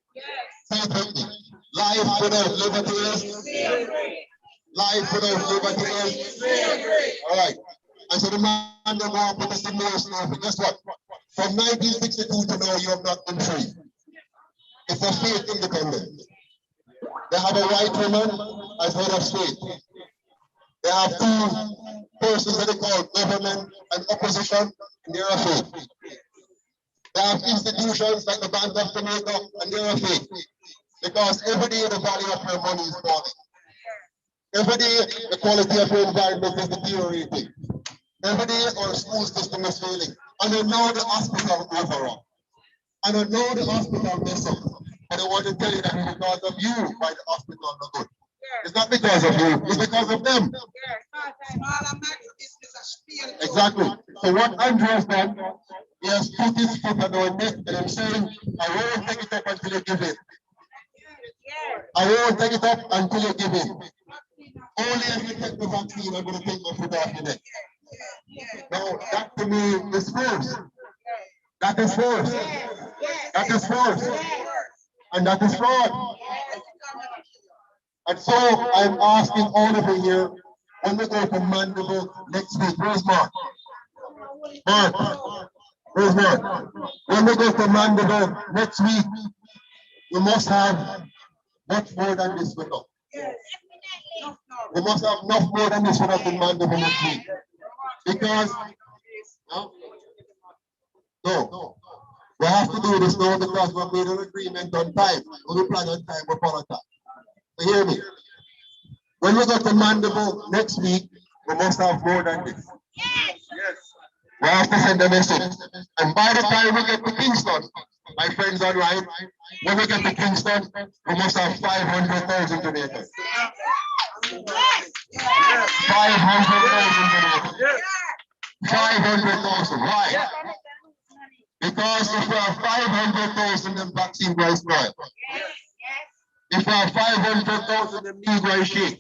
Say it with me. Life without liberty is slavery. Life without liberty is slavery. All right. And so the man that want to put us in more slavery. Guess what? From 1962 to now, you have not been free. It's a fake independence. They have a white woman as head of state. They have two persons that they call government and opposition, and they're a fake. They have institutions like the Government of Jamaica, and they're a fake. Because every day the value of your money is falling. Every day the quality of your environment is deteriorating. Every day our school system is failing. And I know the hospital overall. And I know the hospital mess up. But I want to tell you that it's because of you why the hospital not good. It's not because of you, it's because of them. Exactly. So what Andrew has done, he has put his foot on our neck and I'm saying, I won't take it up until you give in. I won't take it up until you give in. Only if you take the vaccine, I'm going to take my foot off your neck. Now, that to me is force. That is force. That is force. And that is fraud. And so I'm asking all of you here, when we go to Mandeville next week, where's Mark? Mark, where's Mark? When we go to Mandeville next week, we must have much more than this with us. We must have enough more than this with us in Mandeville next week. Because, no, we have to do this now because we've made an agreement on time. When we plan on time, we follow time. So hear me. When we go to Mandeville next week, we must have more than this. Yes. We have to send a message. And by the time we get to Kingston, my friends online, when we get to Kingston, we must have 500,000 Jamaicans. 500,000 Jamaicans. 500,000. Why? Because if we have 500,000, then vaccine will spoil. If we have 500,000, then knee will shake.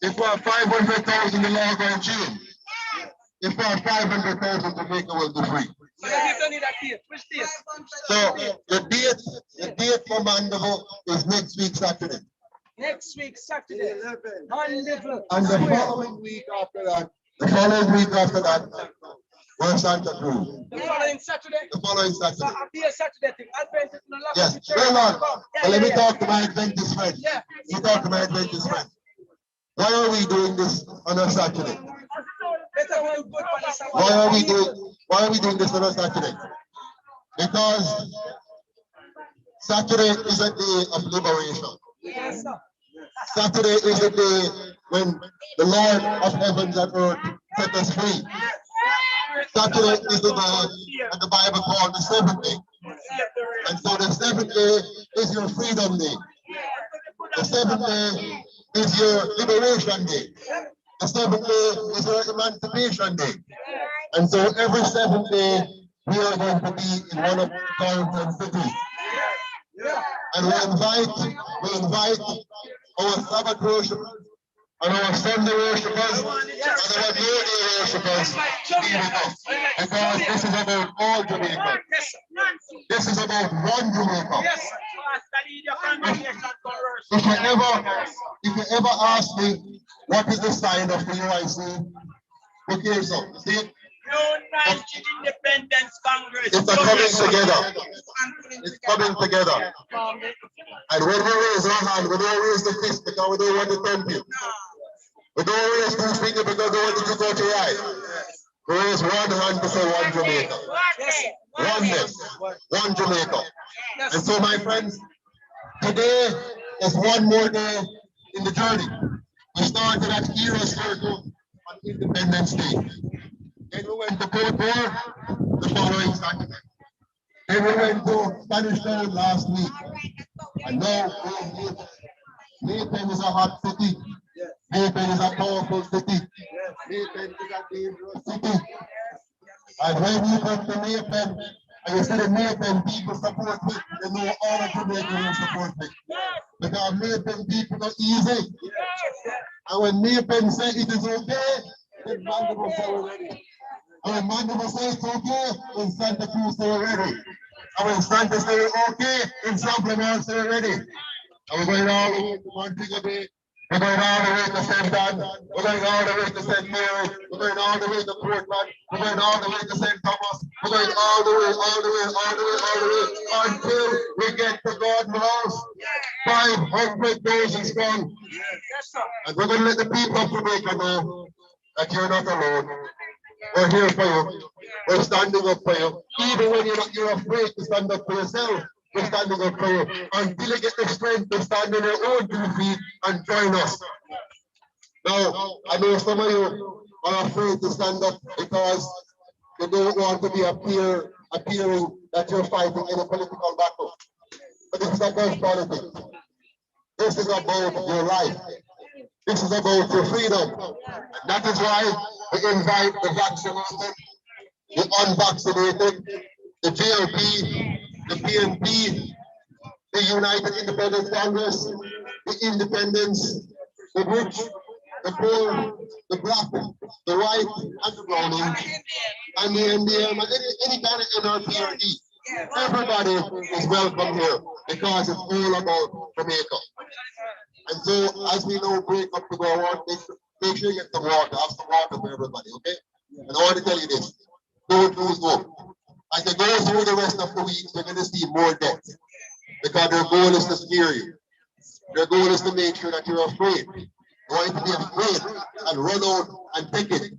If we have 500,000, the law will change. If we have 500,000, Jamaica will be free. So the date for Mandeville is next week Saturday.
Next week, Saturday. Mandeville.
And the following week after that, we're Santa Cruz.
The following Saturday.
The following Saturday.
So I'll be a Saturday thing. Adventist in the local
Yes,
church.
hold on.
Yeah,
But let me
yeah,
talk to my Adventist friends.
Yeah.
Let me talk to my Adventist friends. Why are we doing this on a Saturday?
Better we do good for the Sabbath.
Why are we doing this on a Saturday? Because Saturday is a day of liberation.
Yes, sir.
Saturday is the day when the Lord of heavens and earth set us free. Saturday is the day that the Bible called the seventh day. And so the seventh day is your freedom day. The seventh day is your liberation day. The seventh day is your emancipation day. And so every seventh day, we are going to be in one of the towns and cities. And we invite our Sabbath worshipers and our Sunday worshipers and our New Day worshipers to be with us. Because this is about all Jamaica. This is about one Jamaica. If you ever ask me what is the sign of the UIC, look here, so see it?
United Independence Congress.
It's a coming together. It's coming together. And when we raise our hand, we don't raise the fist because we don't want to tempt you. We don't raise two fingers because we want you to go to right. We raise one hand to say one Jamaica. Oneness. One Jamaica. And so, my friends, today is one more day in the journey. We started at Era Circle on Independence Day. Then we went to Port War the following Saturday. Then we went to Spanish Town last week. And now we're here. Maypen is a hot city. Maypen is a powerful city. Maypen is a dangerous city. And when you come to Maypen, and you see the Maypen people support me, they know all of Jamaica will support me. Because Maypen people are easy. And when Maypen say it is okay, then Mandeville say we're ready. And when Mandeville say it's okay, then Santa Cruz say we're ready. And when Santa say okay, then San Clemente say we're ready. And we're going all the way to Montego Bay. We're going all the way to St. Dan. We're going all the way to St. Mary. We're going all the way to Portland. We're going all the way to St. Thomas. We're going all the way, until we get to God's house. 500,000 strong. And we're going to let the people of Jamaica know that you're not alone. We're here for you. We're standing up for you. Even when you're afraid to stand up for yourself, we're standing up for you until you get the strength to stand on your own 2 feet and join us. Now, I know some of you are afraid to stand up because you don't want to be appearing that you're fighting in a political battle. But this is about politics. This is about your life. This is about your freedom. And that is why we invite the vaccinated, the unvaccinated, the JLP, the PNP, the United Independence Congress, the Independents, the rich, the poor, the black, the white, and the browning, and the NDM, and any kind of NRP or E. Everybody is welcome here because it's all about Jamaica. And so, as we know, break up to go on, make sure you get the water, have some water for everybody, okay? And I want to tell you this, don't lose hope. As they go through the rest of the week, we're going to see more deaths because their goal is to scare you. Their goal is to make sure that you're afraid. You want to be afraid and run out and take it.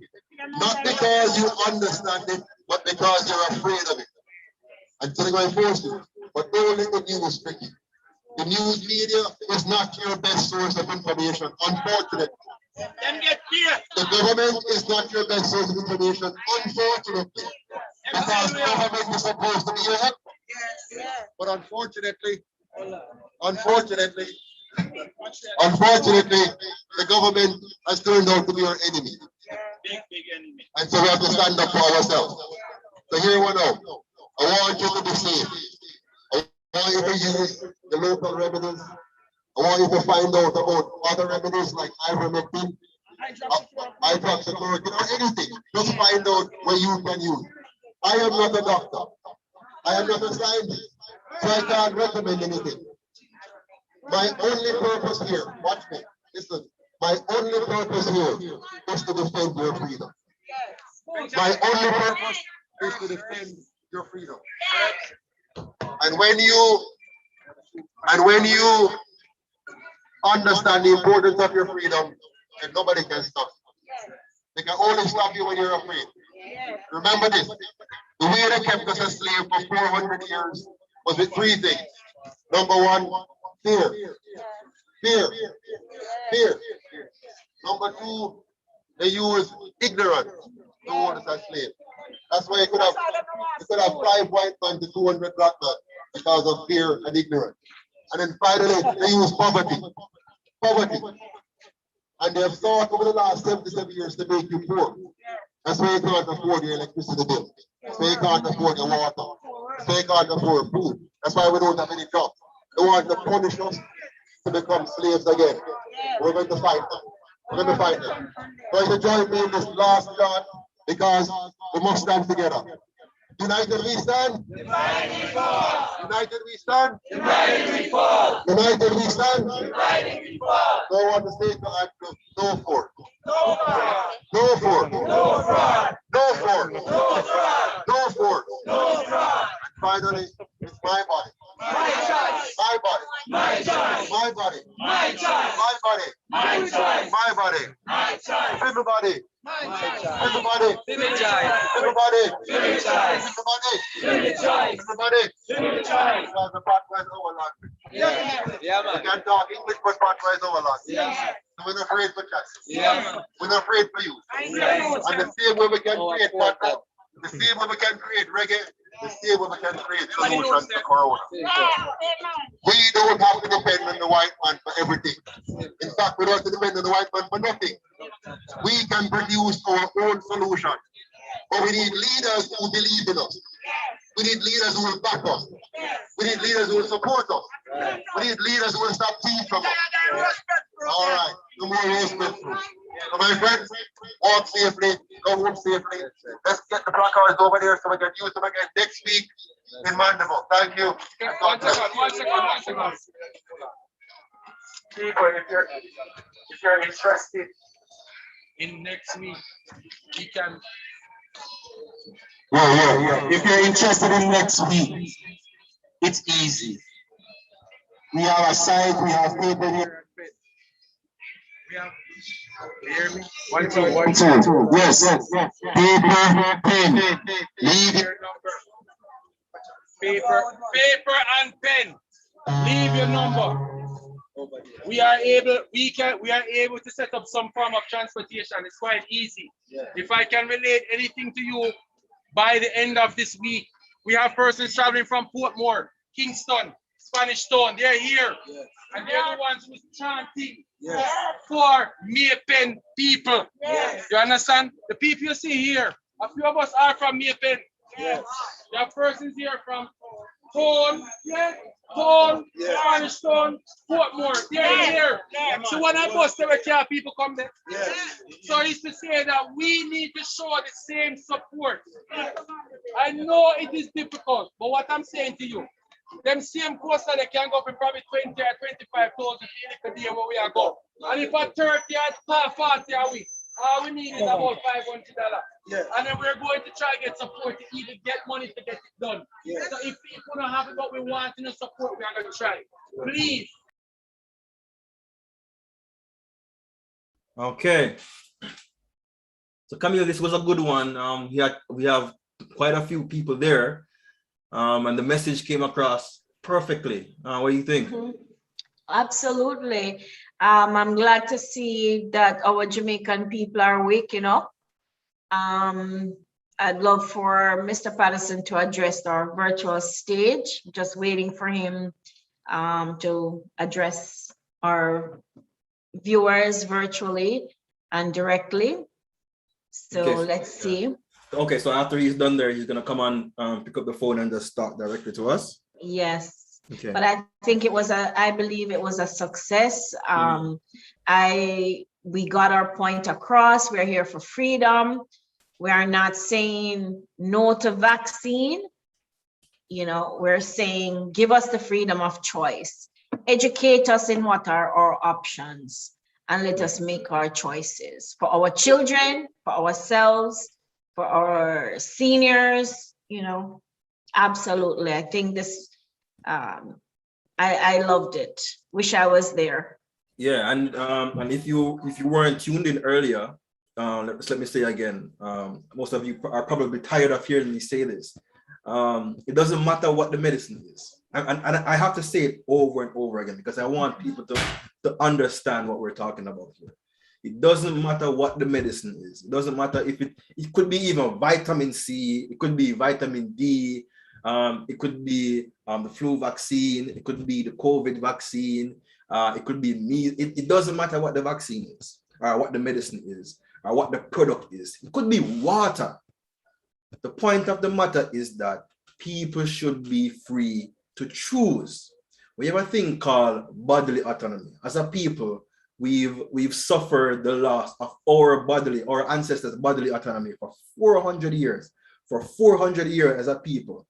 Not because you understand it, but because you're afraid of it. And so they're going to force you. But don't let the news trick you. The news media is not your best source of information, unfortunately. The government is not your best source of information, unfortunately. Because government is supposed to be your help. But unfortunately, the government has turned out to be our enemy.
Big enemy.
And so we have to stand up for ourselves. So here we know. I want you to be safe. I want you to use the local remedies. I want you to find out about other remedies like ivermectin, hydroxychloroquine, or anything. Just find out where you can use. I am not a doctor. I am not a scientist. So I can't recommend anything. My only purpose here, watch me, listen. My only purpose here is to defend your freedom. My only purpose is to defend your freedom. And when you understand the importance of your freedom, then nobody can stop you. They can only stop you when you're afraid. Remember this, the way they kept us a slave for 400 years was with three things. Number one, fear. Fear. Number two, they use ignorance to hold us as slaves. That's why you could have 5 white men to 200 black men because of fear and ignorance. And then finally, they use poverty. And they have thought over the last 77 years to make you poor. That's why you can't afford your electricity bill. That's why you can't afford your water. That's why you can't afford food. That's why we don't have any jobs. They want to punish us to become slaves again. We're going to fight them. We're going to fight them. So you join me in this last chant because we must stand together. United we stand. Divided we fall. United we stand. Divided we fall. United we stand. Divided we fall. So I want to say to Andrew, no force. No fraud. No force. No fraud. No force. No fraud. No force. No fraud. And finally, it's my body. My choice. My body. My choice. My body. My choice. My body. My choice. My body. My choice. Everybody. Everybody. Everybody. Everybody. Because the patois is our language. Yeah, man. We can talk English, but patois is our language. Yeah. So we're not afraid for chat. Yeah. We're not afraid for you. And the same way we can create patois, the same way we can create reggae, the same way we can create solutions to corona. We don't have to depend on the white man for everything. In fact, we don't have to depend on the white man for nothing. We can produce our own solution. But we need leaders who believe in us. We need leaders who will back us. We need leaders who will support us. We need leaders who will stop thieving from us. All right, no more respect. So my friends, walk safely, go home safely. Let's get the placards over there so we can use them again next week in Mandeville. Thank you.
One second.
People, if you're interested
In next week, we can.
Yeah. If you're interested in next week, it's easy. We have a site, we have people here.
We have. You hear me?
1, 2, 1, 2. Yes. Paper, pen. Leave
Your number. Paper and pen. Leave your number. We are able to set up some form of transportation. It's quite easy. If I can relate anything to you by the end of this week, we have persons traveling from Portmore, Kingston, Spanish Town. They're here, and they're the ones who's chanting for Maypen people. You understand? The people you see here, a few of us are from Maypen. There are persons here from Town, Spanish Town, Portmore. They're here. So when I bust there, people come there. So it's to say that we need to show the same support. I know it is difficult, but what I'm saying to you, them same coaster they can go up in probably 20 or 25,000 a day where we are going. And if a 30 or 40 a week, all we need is about $500. And then we're going to try to get support to even get money to get it done. So if people don't have what we want in the support, we are going to try. Please.
Okay. So Camille, this was a good one. We have quite a few people there. And the message came across perfectly. What do you think?
Absolutely. I'm glad to see that our Jamaican people are waking up. I'd love for Mr. Patterson to address our virtual stage. Just waiting for him to address our viewers virtually and directly. So
Okay.
let's see.
Okay, so after he's done there, he's gonna come on, pick up the phone and just talk directly to us.
Yes.
Okay.
But I think I believe it was a success. We got our point across. We're here for freedom. We are not saying no to vaccine. You know, we're saying give us the freedom of choice. Educate us in what are our options and let us make our choices for our children, for ourselves, for our seniors, you know. Absolutely. I think this, I loved it. Wish I was there.
Yeah, and if you weren't tuned in earlier, let me say again, most of you are probably tired of hearing me say this. It doesn't matter what the medicine is. And I have to say it over and over again because I want people to understand what we're talking about here. It doesn't matter what the medicine is. It doesn't matter if it could be even vitamin C, it could be vitamin D, it could be the flu vaccine, it could be the COVID vaccine, it could be meat. It doesn't matter what the vaccine is, or what the medicine is, or what the product is. It could be water. The point of the matter is that people should be free to choose. We have a thing called bodily autonomy. As a people, we've suffered the loss of our ancestors' bodily autonomy for 400 years. For 400 years as a people,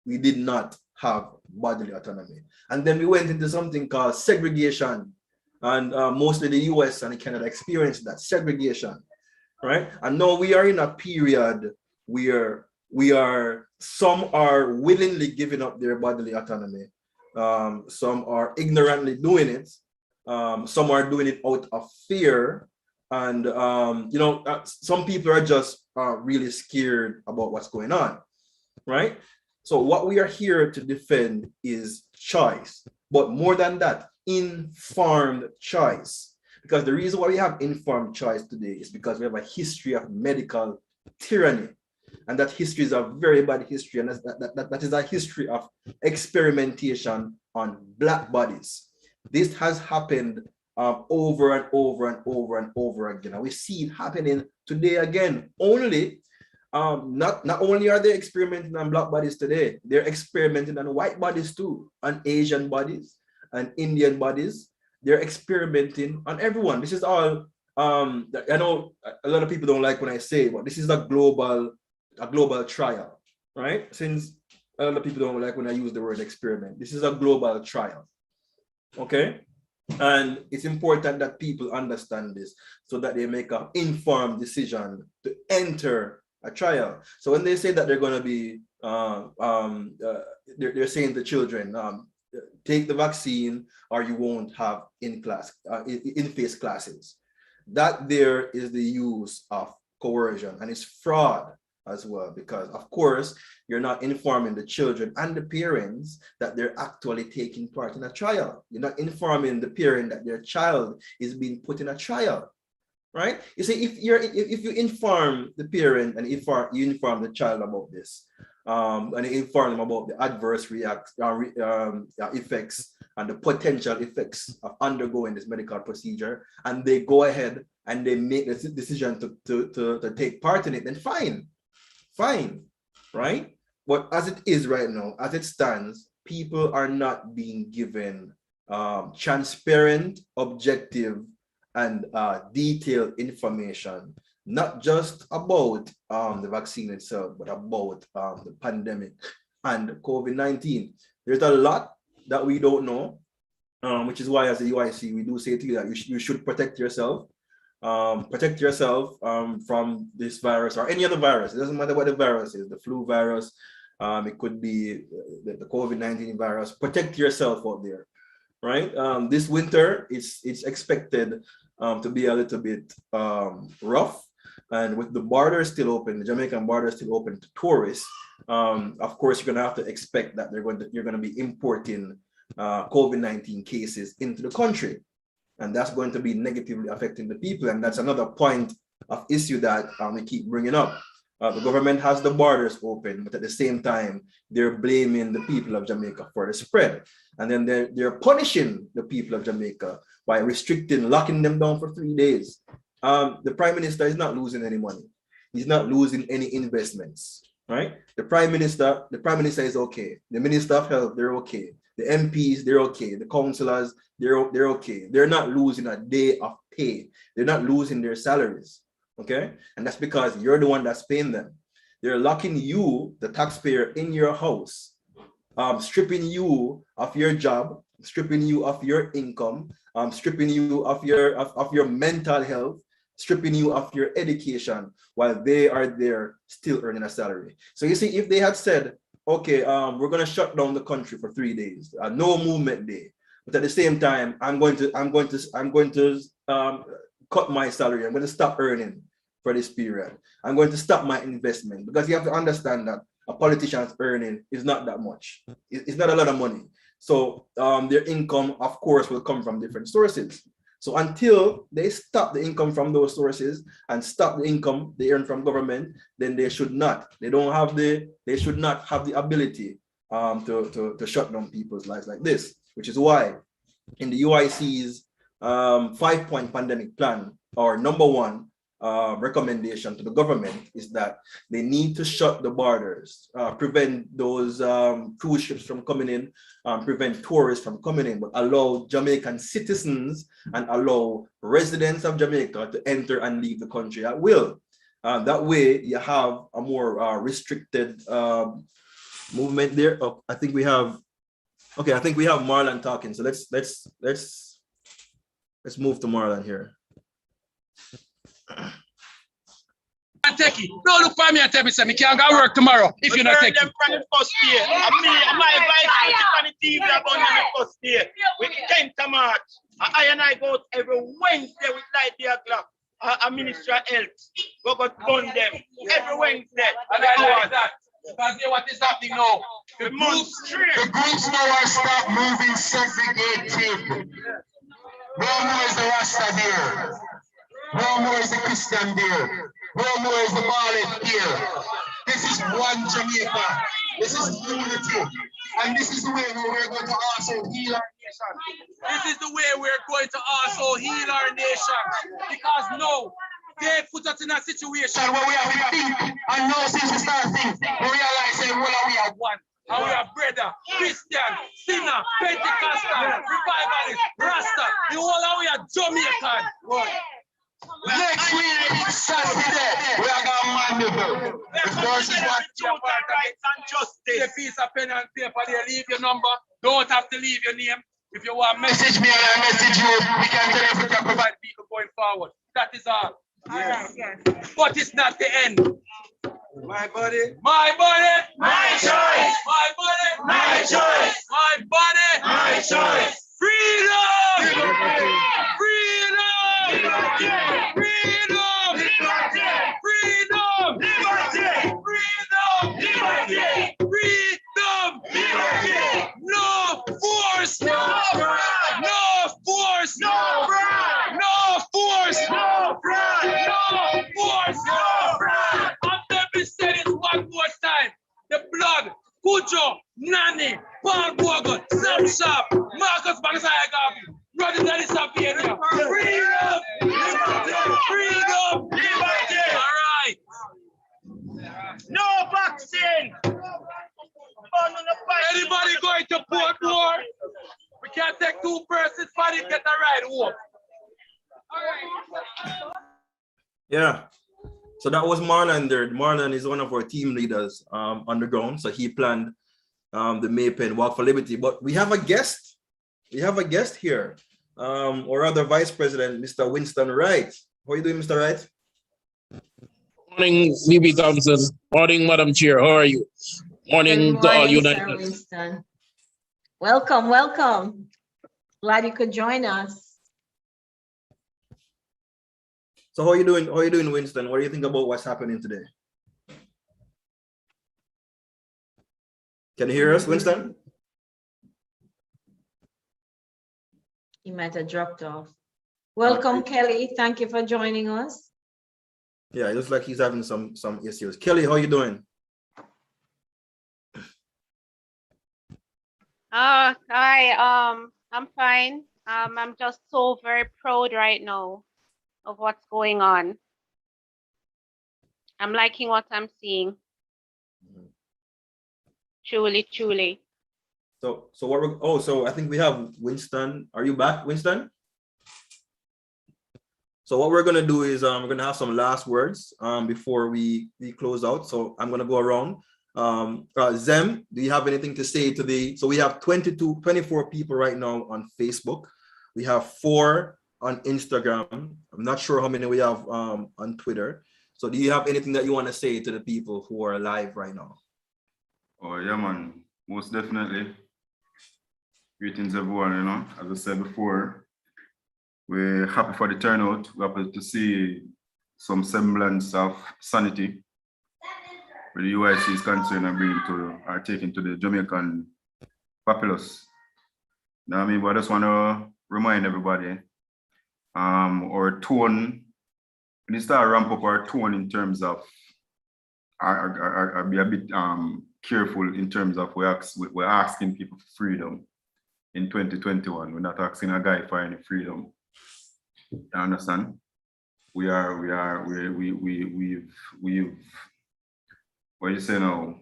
we did not have bodily autonomy. And then we went into something called segregation. And mostly the US and Canada experienced that segregation, right? And now we are in a period where some are willingly giving up their bodily autonomy. Some are ignorantly doing it. Some are doing it out of fear. And, some people are just really scared about what's going on, right? So what we are here to defend is choice, but more than that, informed choice. Because the reason why we have informed choice today is because we have a history of medical tyranny. And that history is a very bad history. And that is a history of experimentation on Black bodies. This has happened over and over and over and over again. And we see it happening today again. Not only are they experimenting on Black bodies today, they're experimenting on white bodies too, on Asian bodies, and Indian bodies. They're experimenting on everyone. This is all, I know a lot of people don't like when I say it, but this is a global trial, right? Since a lot of people don't like when I use the word experiment. This is a global trial, okay? And it's important that people understand this so that they make an informed decision to enter a trial. So when they say that they're going to be, they're saying to children, take the vaccine or you won't have in-face classes. That there is the use of coercion, and it's fraud as well, because of course you're not informing the children and the parents that they're actually taking part in a trial. You're not informing the parent that their child is being put in a trial, right? You see, if you inform the parent and you inform the child about this, and you inform them about the adverse effects and the potential effects of undergoing this medical procedure, and they go ahead and they make the decision to take part in it, then fine, right? But as it is right now, as it stands, people are not being given transparent, objective, and detailed information, not just about the vaccine itself, but about the pandemic and COVID-19. There's a lot that we don't know, which is why as the UIC, we do say to you that you should protect yourself. Protect yourself from this virus or any other virus. It doesn't matter what the virus is, the flu virus, it could be the COVID-19 virus. Protect yourself out there, right? This winter, it's expected to be a little bit rough, and with the border still open, the Jamaican border still open to tourists, of course, you're gonna have to expect that you're gonna be importing COVID-19 cases into the country. And that's going to be negatively affecting the people. And that's another point of issue that we keep bringing up. The government has the borders open, but at the same time, they're blaming the people of Jamaica for the spread. And then they're punishing the people of Jamaica by restricting, locking them down for 3 days. The Prime Minister is not losing any money. He's not losing any investments, right? The Prime Minister is okay. The Minister of Health, they're okay. The MPs, they're okay. The councillors, they're okay. They're not losing a day of pay. They're not losing their salaries, okay? And that's because you're the one that's paying them. They're locking you, the taxpayer, in your house, stripping you of your job, stripping you of your income, stripping you of your mental health, stripping you of your education, while they are there still earning a salary. So you see, if they had said, okay, we're gonna shut down the country for 3 days, no movement day, but at the same time, I'm going to cut my salary. I'm going to stop earning for this period. I'm going to stop my investment, because you have to understand that a politician's earning is not that much. It's not a lot of money. So their income, of course, will come from different sources. So until they stop the income from those sources and stop the income they earn from government, then they should not. They should not have the ability to shut down people's lives like this, which is why in the UIC's 5-point pandemic plan, our number one recommendation to the government is that they need to shut the borders, prevent those cruise ships from coming in, prevent tourists from coming in, but allow Jamaican citizens and allow residents of Jamaica to enter and leave the country at will. That way you have a more restricted movement there. Oh, I think we have Marlon talking. So let's move to Marlon here.
Take it. Don't look for me and tell me, me can't go work tomorrow if you're not taking it.
From the first day. My advice on the TV about the first day. We came to March. I and I go every Wednesday with light the o'clock. A Ministry of Health. We got gun them every Wednesday.
And I like that. Because what is happening now? The groups
now are stop moving segregated. No more is the Rasta there. No more is the Christian there. No more is the Barlet here. This is one Jamaica. This is unity. And this is the way we're going to also heal our nation.
This is the way we're going to also heal our nation. Because no, they put us in a situation where we have to think. And now since we start thinking, we realize that we are one. And we are brother, Christian, sinner, Pentecostal, revivalist, Rasta. The whole of we are Jamaican.
Next week, Saturday, we are going to mandate. The first is what
rights and justice.
A piece of pen and paper there, leave your number. Don't have to leave your name. If you want
message me and I message you, we can tell you we can
provide people going forward. That is all. Yes. But it's not the end.
My body,
my body,
my choice.
My body,
my choice.
My body,
my choice.
Freedom!
Freedom!
Freedom! Freedom! Freedom! Freedom! No force!
No pride!
No force!
No pride!
No force!
No pride!
No force!
No pride!
Let me say this one more time. The blood, Kujo, Nani, Paul Bogo, Sam Sharp, Marcus Banzai, running that is up here. Freedom! Freedom!
Liberty!
All right.
No vaccine!
Anybody going to Portmore? We can't take 2 persons for it, get a ride home.
Yeah. So that was Marlon there. Marlon is one of our team leaders on the ground. So he planned the Maypen Walk for Liberty. But we have a guest. We have a guest here. Or other Vice President, Mr. Winston Wright. How are you doing, Mr. Wright?
Morning, VB Thompson. Morning, Madam Chair. How are you? Morning to all United.
Winston. Welcome, welcome. Glad you could join us.
So how are you doing? How are you doing, Winston? What do you think about what's happening today? Can you hear us, Winston?
He might have dropped off. Welcome, Kelly. Thank you for joining us.
Yeah, it looks like he's having some issues. Kelly, how you doing?
Hi. I'm fine. I'm just so very proud right now of what's going on. I'm liking what I'm seeing. Truly, truly.
So what we're so I think we have Winston. Are you back, Winston? So what we're gonna do is we're gonna have some last words before we close out. So I'm gonna go around. Zem, do you have anything to say to the? So we have 24 people right now on Facebook. We have 4 on Instagram. I'm not sure how many we have on Twitter. So do you have anything that you want to say to the people who are live right now?
Oh yeah, man, most definitely. Greetings everyone, you know, as I said before, we're happy for the turnout. We're happy to see some semblance of sanity where the UIC is concerned and bringing to are taken to the Jamaican populace. You know what I mean? But I just want to remind everybody, our tone, we need to start ramp up our tone in terms of be a bit careful in terms of we're asking people for freedom in 2021. We're not asking a guy for any freedom. You understand? We've what you say now?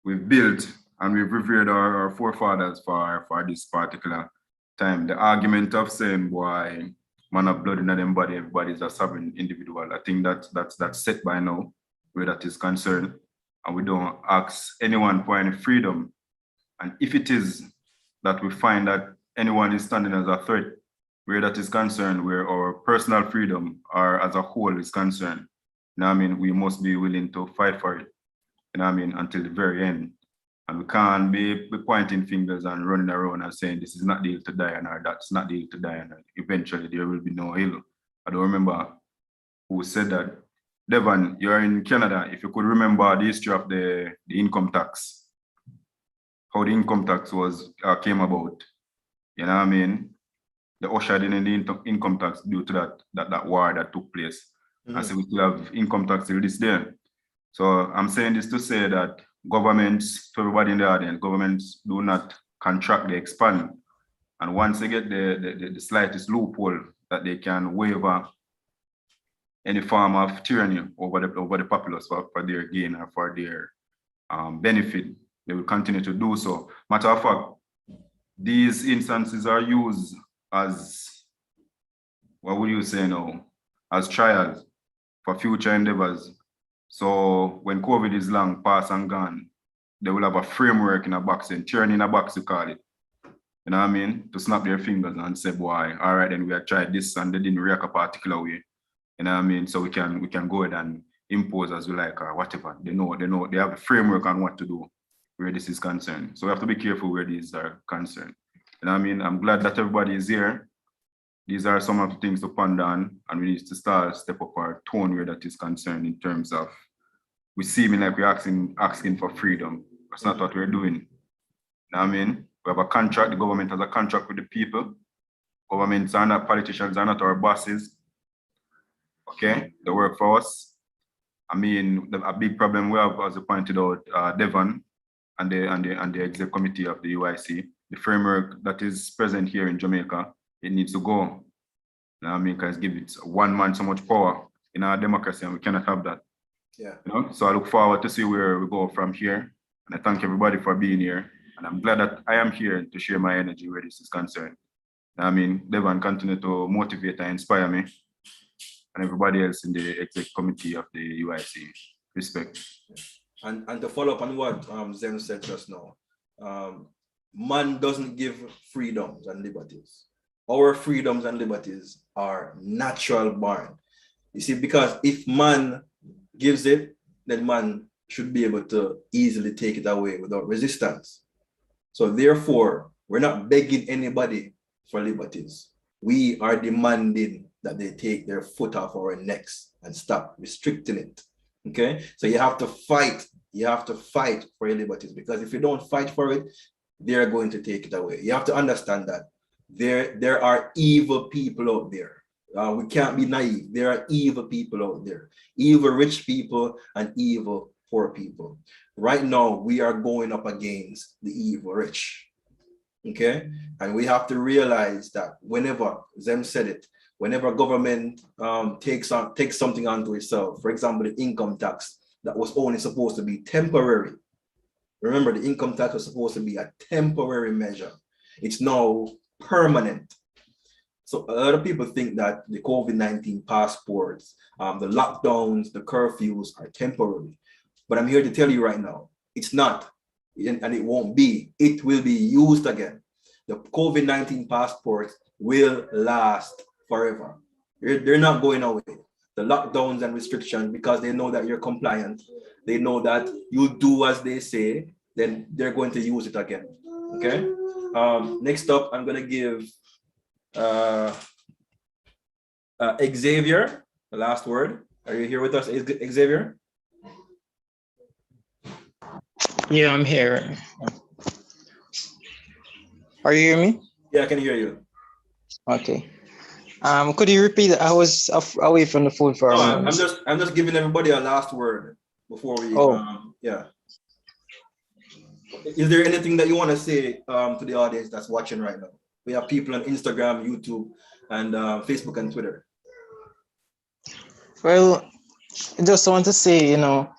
We've built and we've revered our forefathers for this particular time. The argument of saying why man of blood in them body, everybody's a sovereign individual. I think that's set by now where that is concerned. And we don't ask anyone for any freedom. And if it is that we find that anyone is standing as a threat, where that is concerned, where our personal freedom or as a whole is concerned, you know what I mean, we must be willing to fight for it, you know what I mean, until the very end. And we can't be pointing fingers and running around and saying this is not the hill to die on or that's not the hill to die on. Eventually there will be no hill. I don't remember who said that. Devon, you're in Canada. If you could remember the history of the income tax, how the income tax came about, you know what I mean? The ushered in the income tax due to that war that took place. And so we still have income tax till this day. So I'm saying this to say that governments, to everybody in the audience, governments do not contract, they expand. And once they get the slightest loophole that they can waiver any form of tyranny over the populace for their gain or for their benefit, they will continue to do so. Matter of fact, these instances are used as, what would you say now, as trials for future endeavors. So when COVID is long past and gone, they will have a framework in a box, and tyranny in a box to call it. You know what I mean? To snap their fingers and say, boy, all right, then we have tried this and they didn't react a particular way. You know what I mean? So we can go ahead and impose as we like or whatever. They have a framework on what to do where this is concerned. So we have to be careful where these are concerned. You know what I mean? I'm glad that everybody is here. These are some of the things to ponder on, and we need to step up our tone where that is concerned in terms of we seeming like we're asking for freedom. That's not what we're doing. You know what I mean? We have a contract, the government has a contract with the people. Governments are not, politicians are not our bosses. Okay, they work for us. I mean, a big problem we have, as you pointed out, Devon and the exec committee of the UIC, the framework that is present here in Jamaica, it needs to go. You know what I mean? Because give it one man so much power in our democracy, and we cannot have that.
Yeah.
You know? So I look forward to see where we go from here. And I thank everybody for being here. And I'm glad that I am here to share my energy where this is concerned. You know I mean, Devon continue to motivate and inspire me, and everybody else in the exec committee of the UIC. Respect.
And to follow up on what Zen said just now, man doesn't give freedoms and liberties. Our freedoms and liberties are natural born. You see, because if man gives it, then man should be able to easily take it away without resistance. So therefore, we're not begging anybody for liberties. We are demanding that they take their foot off our necks and stop restricting it. Okay, so you have to fight. You have to fight for your liberties, because if you don't fight for it, they're going to take it away. You have to understand that there are evil people out there We can't be naive. There are evil people out there, evil rich people and evil poor people. Right now, we are going up against the evil rich. Okay, and we have to realize that whenever Zem said it, whenever government takes something onto itself, for example, the income tax that was only supposed to be temporary. Remember, the income tax was supposed to be a temporary measure. It's now permanent. So a lot of people think that the COVID-19 passports, the lockdowns, the curfews are temporary. But I'm here to tell you right now, it's not, and it won't be. It will be used again. The COVID-19 passports will last forever. They're not going away. The lockdowns and restrictions, because they know that you're compliant, they know that you do as they say, then they're going to use it again. Okay. Next up, I'm gonna give Xavier the last word. Are you here with us, Xavier?
Yeah, I'm here. Are you hearing me?
Yeah, I can hear you.
Okay. Could you repeat? I was away from the phone for a moment.
I'm just giving everybody a last word before we. Yeah. Is there anything that you want to say to the audience that's watching right now? We have people on Instagram, YouTube, and Facebook and Twitter.
Well, I just want to say, you know,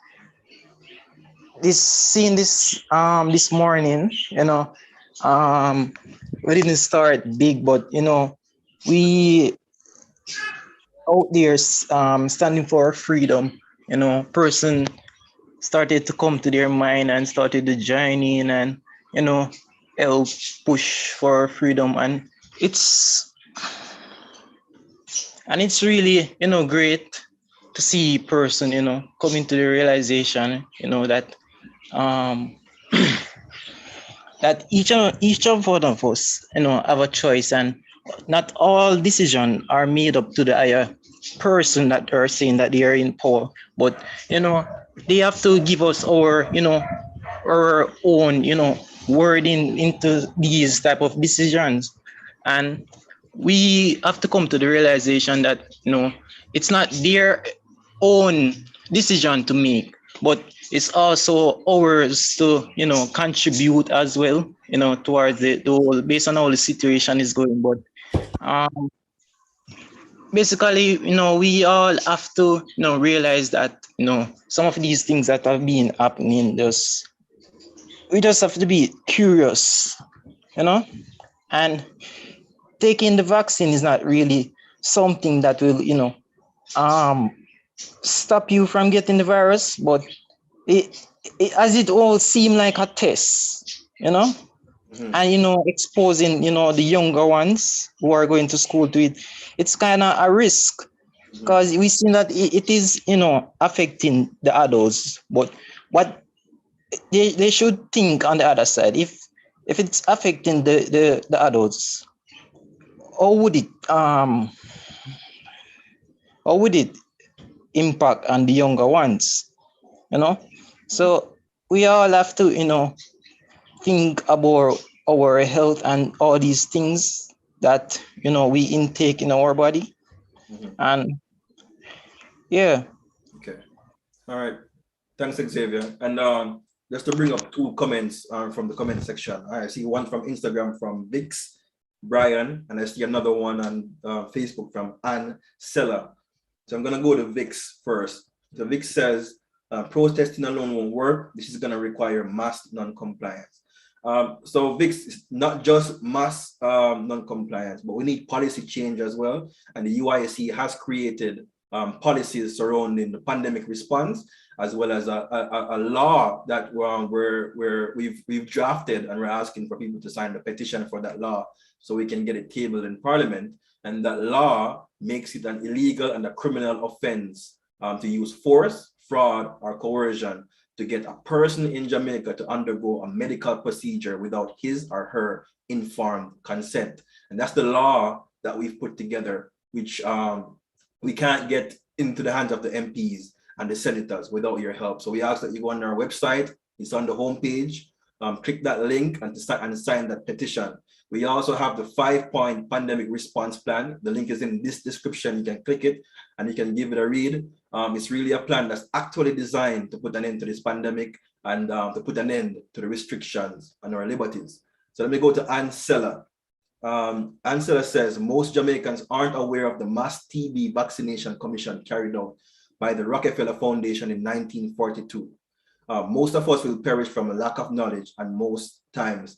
this morning, you know, we didn't start big, but you know, we out there standing for our freedom, you know, person started to come to their mind and started to join in and, you know, help push for freedom. And it's really, you know, great to see person, you know, coming to the realization, you know, that that each of one of us, you know, have a choice, and not all decisions are made up to the higher person that are saying that they are in power, but you know, they have to give us our, you know, our own, you know, wording into these type of decisions. And we have to come to the realization that, you know, it's not their own decision to make, but it's also ours to, you know, contribute as well, you know, towards the whole, based on how the situation is going. But basically, you know, we all have to, you know, realize that, you know, some of these things that have been happening, we just have to be curious, you know, and taking the vaccine is not really something that will, you know, stop you from getting the virus, but as it all seem like a test, you know, and, you know, exposing, you know, the younger ones who are going to school to it, it's kind of a risk, because we see that it is, you know, affecting the adults. But what they should think on the other side, if it's affecting the adults, how would it impact on the younger ones, you know? So we all have to, you know, think about our health and all these things that, you know, we intake in our body. And yeah.
Okay. All right. Thanks, Xavier. And just to bring up two comments from the comment section. I see one from Instagram from Vix Brian, and I see another one on Facebook from Ann Seller. So I'm gonna go to Vix first. So Vix says, protesting alone won't work. This is gonna require mass non-compliance. So Vix is not just mass non-compliance, but we need policy change as well. And the UIC has created policies surrounding the pandemic response, as well as a law that we've drafted, and we're asking for people to sign the petition for that law so we can get it tabled in Parliament. And that law makes it an illegal and a criminal offense to use force, fraud, or coercion to get a person in Jamaica to undergo a medical procedure without his or her informed consent. And that's the law that we've put together, which we can't get into the hands of the MPs and the senators without your help. So we ask that you go on our website. It's on the homepage. click that link and sign that petition. We also have the 5-point pandemic response plan. The link is in this description. You can click it and you can give it a read. It's really a plan that's actually designed to put an end to this pandemic and to put an end to the restrictions on our liberties. So let me go to Ann Seller. Ann Seller says, most Jamaicans aren't aware of the mass TB vaccination commission carried out by the Rockefeller Foundation in 1942. Most of us will perish from a lack of knowledge, and most times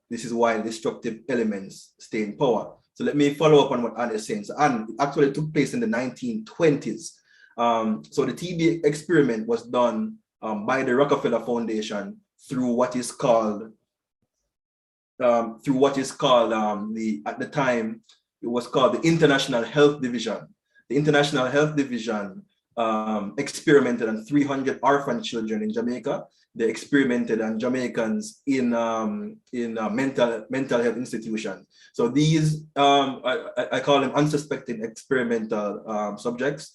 this is why destructive elements stay in power. So let me follow up on what Ann is saying. So Ann, it actually took place in the 1920s. So the TB experiment was done by the Rockefeller Foundation through what is called at the time, it was called the International Health Division. The International Health Division experimented on 300 orphan children in Jamaica. They experimented on Jamaicans in mental health institutions. So these, I call them unsuspecting experimental subjects.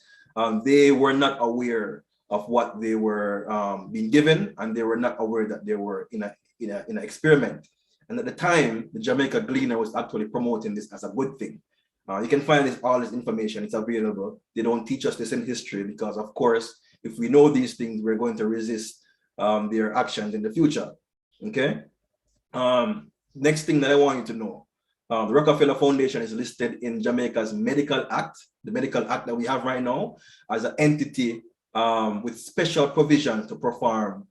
They were not aware of what they were being given, and they were not aware that they were in an experiment. And at the time, the Jamaica Gleaner was actually promoting this as a good thing. You can find all this information, it's available. They don't teach us this in history because, of course, if we know these things, we're going to resist their actions in the future, okay? Next thing that I want you to know, the Rockefeller Foundation is listed in Jamaica's Medical Act, the Medical Act that we have right now, as an entity with special provisions to perform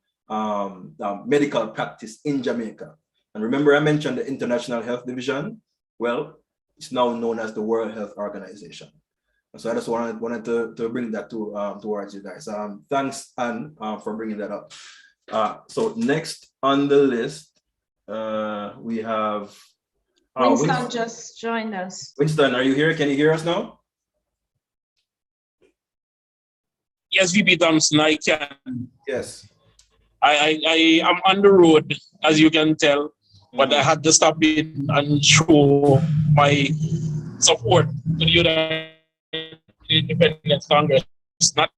medical practice in Jamaica. And remember I mentioned the International Health Division? Well, it's now known as the World Health Organization. So I just wanted to bring that towards you guys. Thanks, Anne, for bringing that up. So next on the list, we have
Winston just joined us.
Winston, are you here? Can you hear us now?
Yes, VP Thompson, I can.
Yes.
I am on the road, as you can tell, but I had to stop in and show my support to the United Independence Congress, not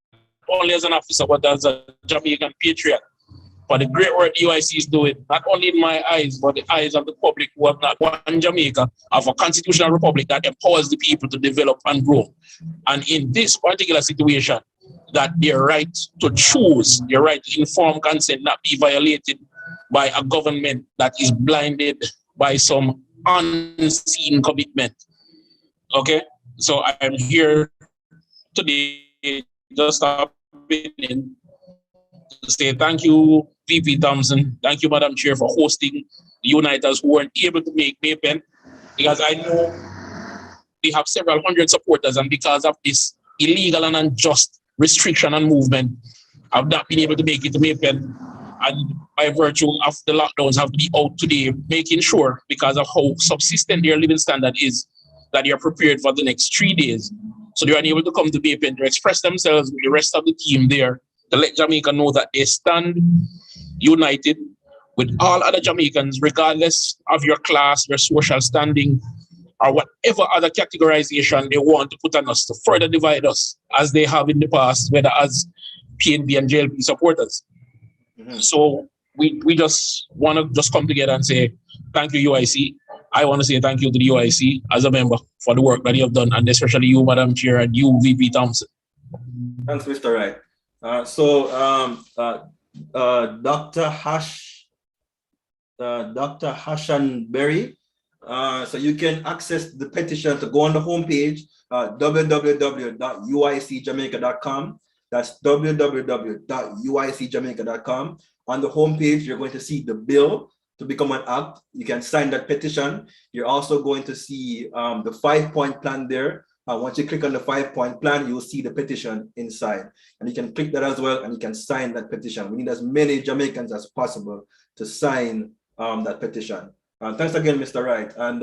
only as an officer, but as a Jamaican patriot. For the great work the UIC is doing, not only in my eyes, but the eyes of the public who have not won Jamaica, of a constitutional republic that empowers the people to develop and grow. And in this particular situation, that their right to choose, their right to informed consent not be violated by a government that is blinded by some unseen commitment. Okay, so I'm here today just stopping in to say thank you, VP Thompson. Thank you, Madam Chair, for hosting the Uniters who weren't able to make Maypen, because I know they have several hundred supporters, and because of this illegal and unjust restriction and movement, I've not been able to make it to Maypen. And by virtue of the lockdowns, have to be out today, making sure, because of how subsistent their living standard is, that they are prepared for the next 3 days. So they are unable to come to Maypen to express themselves with the rest of the team there, to let Jamaica know that they stand united with all other Jamaicans, regardless of your class, your social standing, or whatever other categorization they want to put on us to further divide us, as they have in the past, whether as PNP and JLP supporters. So we just want to just come together and say, thank you, UIC. I want to say thank you to the UIC as a member for the work that you have done, and especially you, Madam Chair, and you, VP Thompson.
Thanks, Mr. Wright. Dr. Hashanberry, so you can access the petition to go on the homepage, www.uicjamaica.com. That's www.uicjamaica.com. On the homepage, you're going to see the bill to become an act. You can sign that petition. You're also going to see the 5-point plan there. Once you click on the 5-point plan, you'll see the petition inside. And you can click that as well, and you can sign that petition. We need as many Jamaicans as possible to sign that petition. Thanks again, Mr. Wright. And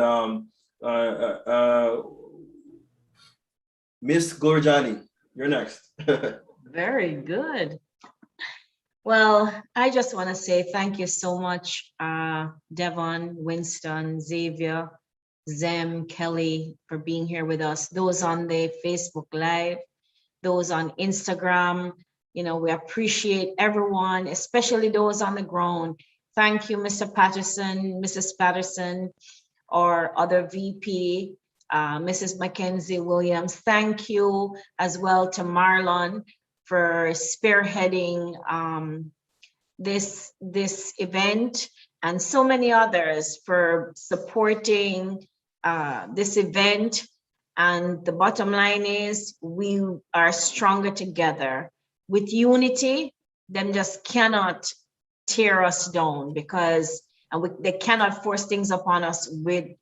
Miss Gorjani, you're next.
Very good. Well, I just want to say thank you so much, Devon, Winston, Xavier, Zem, Kelly, for being here with us. Those on the Facebook Live, those on Instagram, you know, we appreciate everyone, especially those on the ground. Thank you, Mr. Patterson, Mrs. Patterson, or other VP, Mrs. Mackenzie Williams. Thank you as well to Marlon for spearheading this event, and so many others for supporting this event. And the bottom line is we are stronger together. With unity, them just cannot tear us down, because they cannot force things upon us with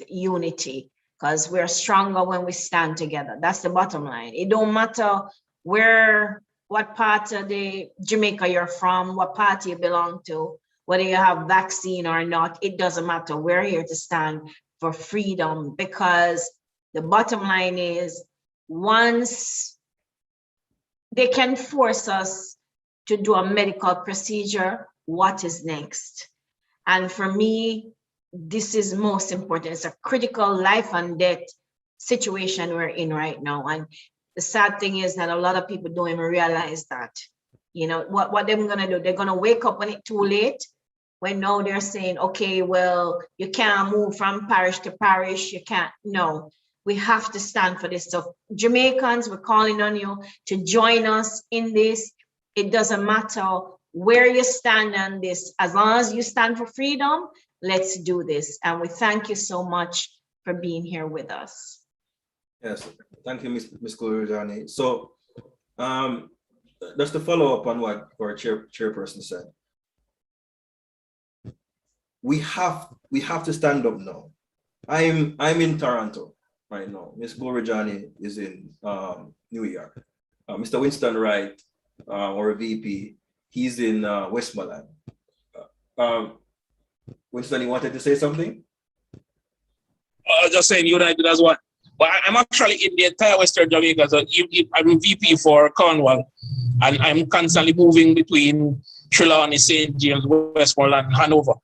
unity, because we're stronger when we stand together. That's the bottom line. It don't matter what part of the Jamaica you're from, what party you belong to, whether you have vaccine or not, it doesn't matter. We're here to stand for freedom, because the bottom line is, once they can force us to do a medical procedure, what is next? And for me, this is most important. It's a critical life and death situation we're in right now. And the sad thing is that a lot of people don't even realize that. You know, what they're gonna do, they're gonna wake up when it's too late, when now they're saying, okay, well, you can't move from parish to parish, you can't. No, we have to stand for this. So Jamaicans, we're calling on you to join us in this. It doesn't matter where you stand on this, as long as you stand for freedom, let's do this. And we thank you so much for being here with us.
Yes, thank you, Ms. Kulurjani. So just to follow up on what our chairperson said, we have to stand up now. I'm in Toronto right now. Ms. Kulurjani is in New York. Mr. Winston Wright, our VP, he's in Westmoreland. Winston, you wanted to say something?
Just saying United as one. But I'm actually in the entire Western Jamaica. So I'm VP for Cornwall, and I'm constantly moving between Trelawney, St. James, Westmoreland, Hanover.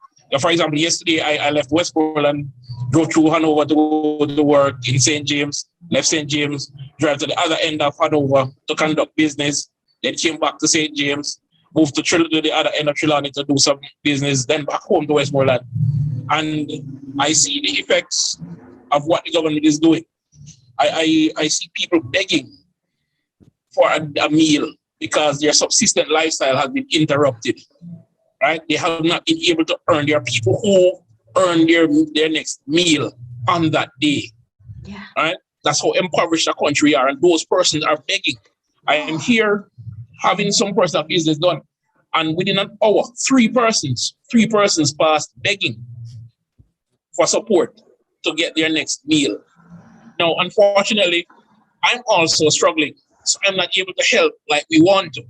For example, yesterday I left Westmoreland, drove through Hanover to go to work in St. James, left St. James, drive to the other end of Hanover to conduct business, then came back to St. James, moved to the other end of Trelawney to do some business, then back home to Westmoreland. And I see the effects of what the government is doing. I see people begging for a meal because their subsistence lifestyle has been interrupted, right? They have not been able to earn. There are people who earn their next meal on that day, right? That's how impoverished the country are, and those persons are begging. I am here having some personal business done, and within an hour, three persons passed begging for support to get their next meal. Now, unfortunately, I'm also struggling, so I'm not able to help like we want to.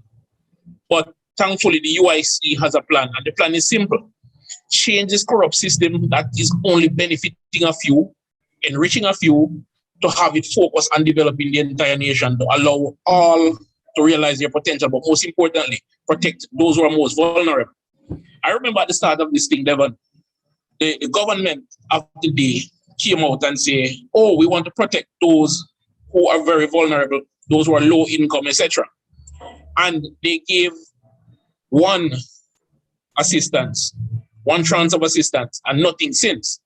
But thankfully, the UIC has a plan, and the plan is simple. Change this corrupt system that is only benefiting a few, enriching a few, to have it focus on developing the entire nation, to allow all to realize their potential, but most importantly, protect those who are most vulnerable. I remember at the start of this thing, Devon, the government of the day came out and say, oh, we want to protect those who are very vulnerable, those who are low income, etc. And they gave one assistance, one tranche of assistance, and nothing since.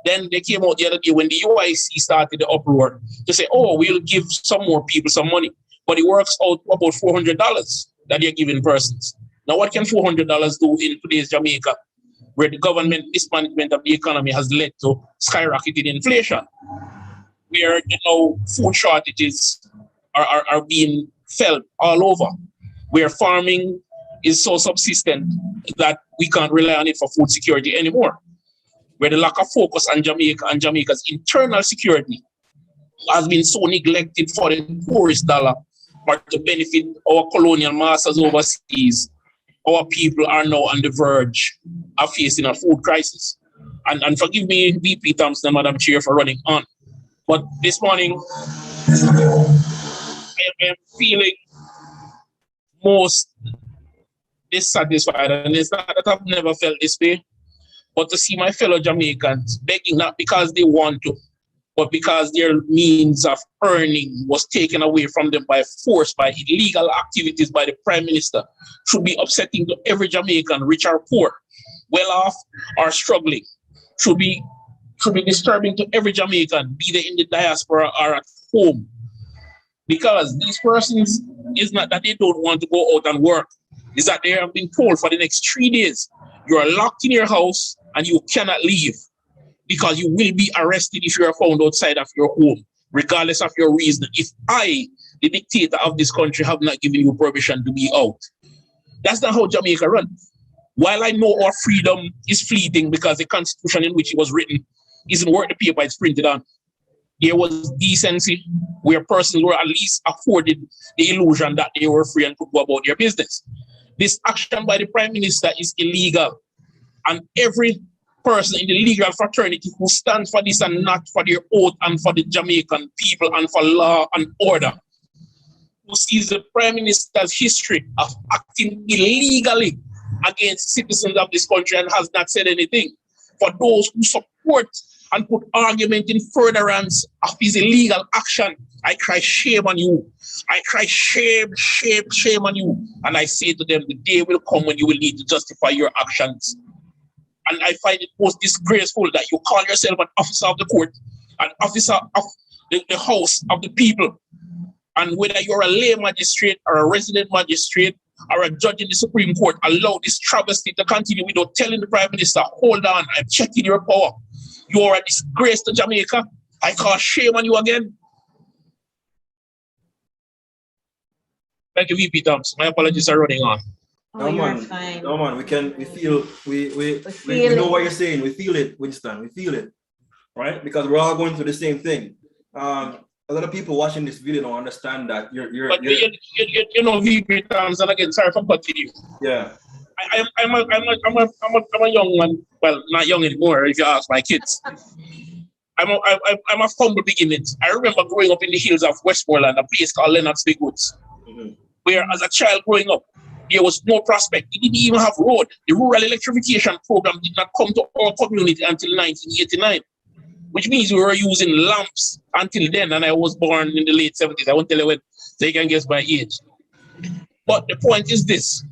Then they came out the other day when the UIC started the uproar to say, oh, we'll give some more people some money. But it works out about $400 that they're giving persons. Now, what can $400 do in today's Jamaica, where the government mismanagement of the economy has led to skyrocketing inflation, where food shortages are being felt all over, where farming is so subsistent that we can't rely on it for food security anymore, where the lack of focus on Jamaica and Jamaica's internal security has been so neglected for the poorest dollar, but to benefit our colonial masters overseas. Our people are now on the verge of facing a food crisis. And forgive me, VP Thompson, Madam Chair, for running on. But this morning, I am feeling most dissatisfied. And it's not that I've never felt this way, but to see my fellow Jamaicans begging, not because they want to, but because their means of earning was taken away from them by force, by illegal activities by the Prime Minister, should be upsetting to every Jamaican, rich or poor, well off or struggling. Should be disturbing to every Jamaican, be they in the diaspora or at home. Because these persons, is not that they don't want to go out and work, is that they have been told for the next 3 days, you are locked in your house and you cannot leave because you will be arrested if you are found outside of your home, regardless of your reason. If I, the dictator of this country, have not given you permission to be out. That's not how Jamaica runs. While I know our freedom is fleeting because the constitution in which it was written isn't worth the paper it's printed on, there was decency where persons were at least afforded the illusion that they were free and could go about their business. This action by the Prime Minister is illegal. And every person in the legal fraternity who stands for this and not for their oath and for the Jamaican people and for law and order, who sees the Prime Minister's history of acting illegally against citizens of this country and has not said anything, for those who support and put argument in furtherance of his illegal action, I cry shame on you. I cry shame, shame, shame on you. And I say to them, the day will come when you will need to justify your actions. And I find it most disgraceful that you call yourself an officer of the court, an officer of the house of the people. And whether you're a lay magistrate or a resident magistrate or a judge in the Supreme Court, allow this travesty to continue without telling the Prime Minister, hold on, I'm checking your power. You are a disgrace to Jamaica. I call shame on you again. Thank you, VP Thompson. My apologies are running on.
Oh, you're fine.
No man, we know what you're saying. We feel it, Winston. We feel it, right? Because we're all going through the same thing. A lot of people watching this video don't understand that
you know, VP Thompson again. Sorry for cutting you.
Yeah.
I'm a young man. Well, not young anymore. If you ask my kids, I'm a humble beginnings. I remember growing up in the hills of Westmoreland, a place called Leonard's Big Woods, where as a child growing up, there was no prospect. It didn't even have road. The rural electrification program did not come to our community until 1989, which means we were using lamps until then. And I was born in the late 70s. I won't tell you when, so you can guess my age. But the point is this.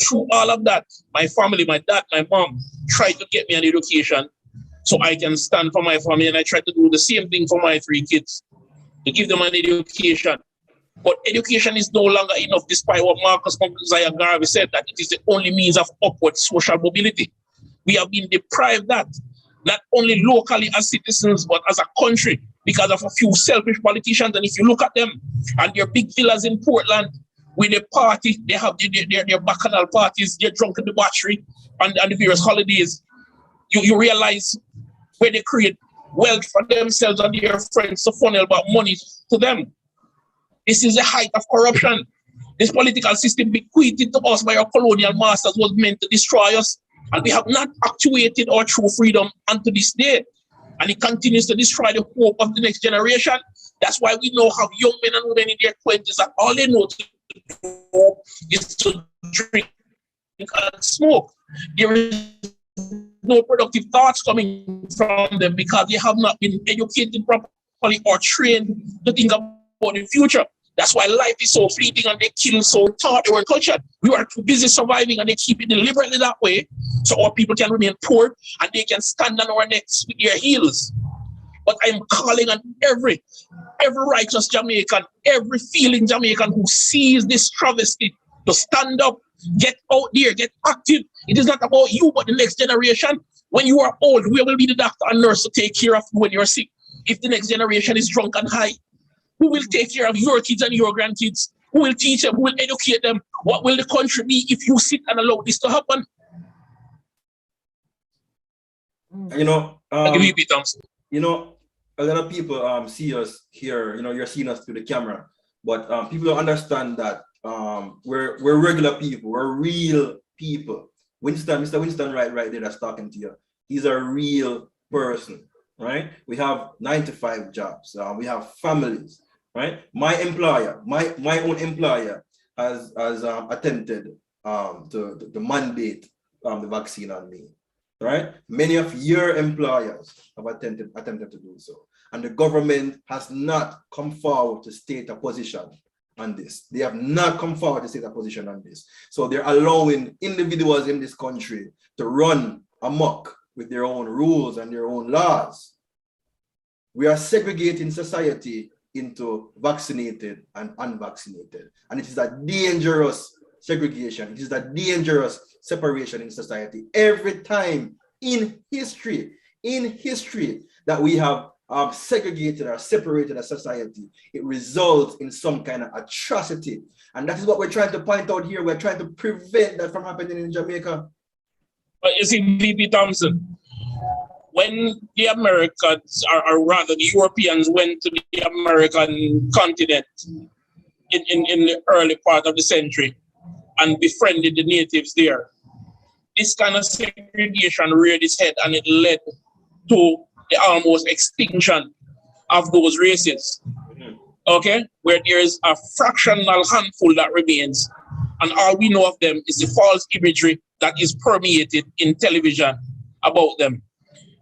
Through all of that, my family, my dad, my mom, tried to get me an education so I can stand for my family. And I tried to do the same thing for my 3 kids, to give them an education. But education is no longer enough, despite what Marcus Zion Garvey said, that it is the only means of upward social mobility. We have been deprived that, not only locally as citizens, but as a country, because of a few selfish politicians. And if you look at them and their big villas in Portland, with the party, they have their bacchanal parties, they're drunk in the battery, and the various holidays, you realize where they create wealth for themselves and their friends to funnel about money to them. This is the height of corruption. This political system bequeathed to us by our colonial masters was meant to destroy us, and we have not actuated our true freedom unto this day. And it continues to destroy the hope of the next generation. That's why we now have young men and women in their 20s that all they know to do is to drink and smoke. There is no productive thoughts coming from them because they have not been educated properly or trained to think about the future. That's why life is so fleeting and they kill so taught they were cultured. We are too busy surviving and they keep it deliberately that way so our people can remain poor and they can stand on our necks with their heels. But I'm calling on every righteous Jamaican, every feeling Jamaican who sees this travesty to stand up, get out there, get active. It is not about you, but the next generation. When you are old, where will be the doctor and nurse to take care of you when you're sick? If the next generation is drunk and high, who will take care of your kids and your grandkids? Who will teach them? Who will educate them? What will the country be if you sit and allow this to happen?
You know, a lot of people see us here. You know, you're seeing us through the camera, but people don't understand that we're regular people. We're real people. Mr. Winston, right there, that's talking to you. He's a real person, right? We have 9-to-5 jobs. We have families, right? My employer, my own employer, has attempted to mandate the vaccine on me. right? Many of your employers have attempted to do so. And the government has not come forward to state a position on this. They have not come forward to state a position on this. So they're allowing individuals in this country to run amok with their own rules and their own laws. We are segregating society into vaccinated and unvaccinated. And it is a dangerous segregation. It is a dangerous separation in society. Every time in history that we have segregated or separated a society, it results in some kind of atrocity. And that is what we're trying to point out here. We're trying to prevent that from happening in Jamaica.
But you see, VP Thompson, when the Americans, or rather the Europeans, went to the American continent in the early part of the century and befriended the natives there, this kind of segregation reared its head, and it led to the almost extinction of those races. Okay, where there is a fractional handful that remains, and all we know of them is the false imagery that is permeated in television about them.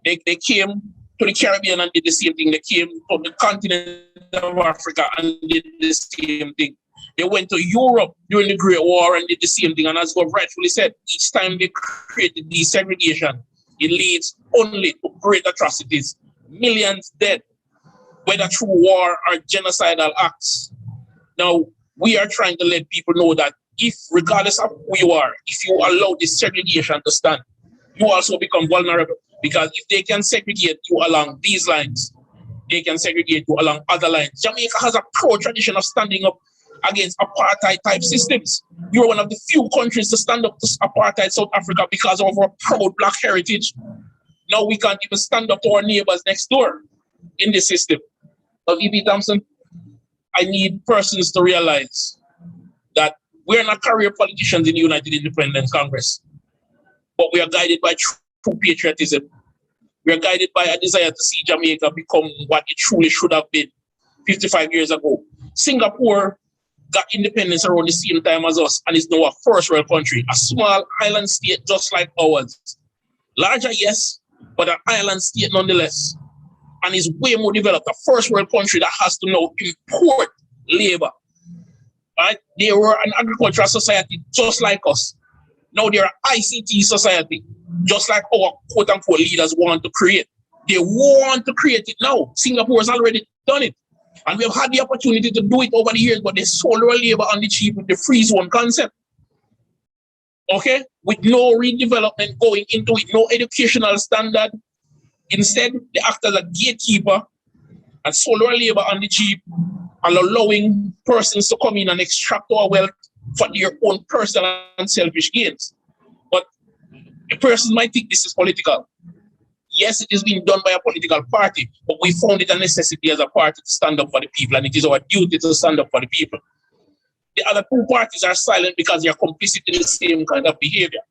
They came to the Caribbean and did the same thing. They came to the continent of Africa and did the same thing. They went to Europe during the Great War and did the same thing. And as Gov rightfully said, each time they created desegregation, it leads only to great atrocities. Millions dead, whether through war or genocidal acts. Now, we are trying to let people know that if, regardless of who you are, if you allow this segregation to stand, you also become vulnerable. Because if they can segregate you along these lines, they can segregate you along other lines. Jamaica has a proud tradition of standing up against apartheid-type systems. You're one of the few countries to stand up to apartheid South Africa because of our proud Black heritage. Now we can't even stand up to our neighbors next door in this system. But VP Thompson, I need persons to realize that we're not career politicians in the United Independence Congress, but we are guided by true patriotism. We are guided by a desire to see Jamaica become what it truly should have been 55 years ago. Singapore got independence around the same time as us and is now a first world country, a small island state just like ours. Larger, yes, but an island state nonetheless. And is way more developed, a first world country that has to now import labor. Right? They were an agricultural society just like us. Now they're an ICT society, just like our quote-unquote leaders want to create. They want to create it now. Singapore has already done it. And we have had the opportunity to do it over the years, but they sold our labor on the cheap with the free zone concept. Okay? With no redevelopment going into it, no educational standard. Instead, they act as a gatekeeper and sold our labor on the cheap and allowing persons to come in and extract our wealth for their own personal and selfish gains. But a person might think this is political. Yes, it is being done by a political party, but we found it a necessity as a party to stand up for the people, and it is our duty to stand up for the people. The other two parties are silent because they are complicit in the same kind of behavior.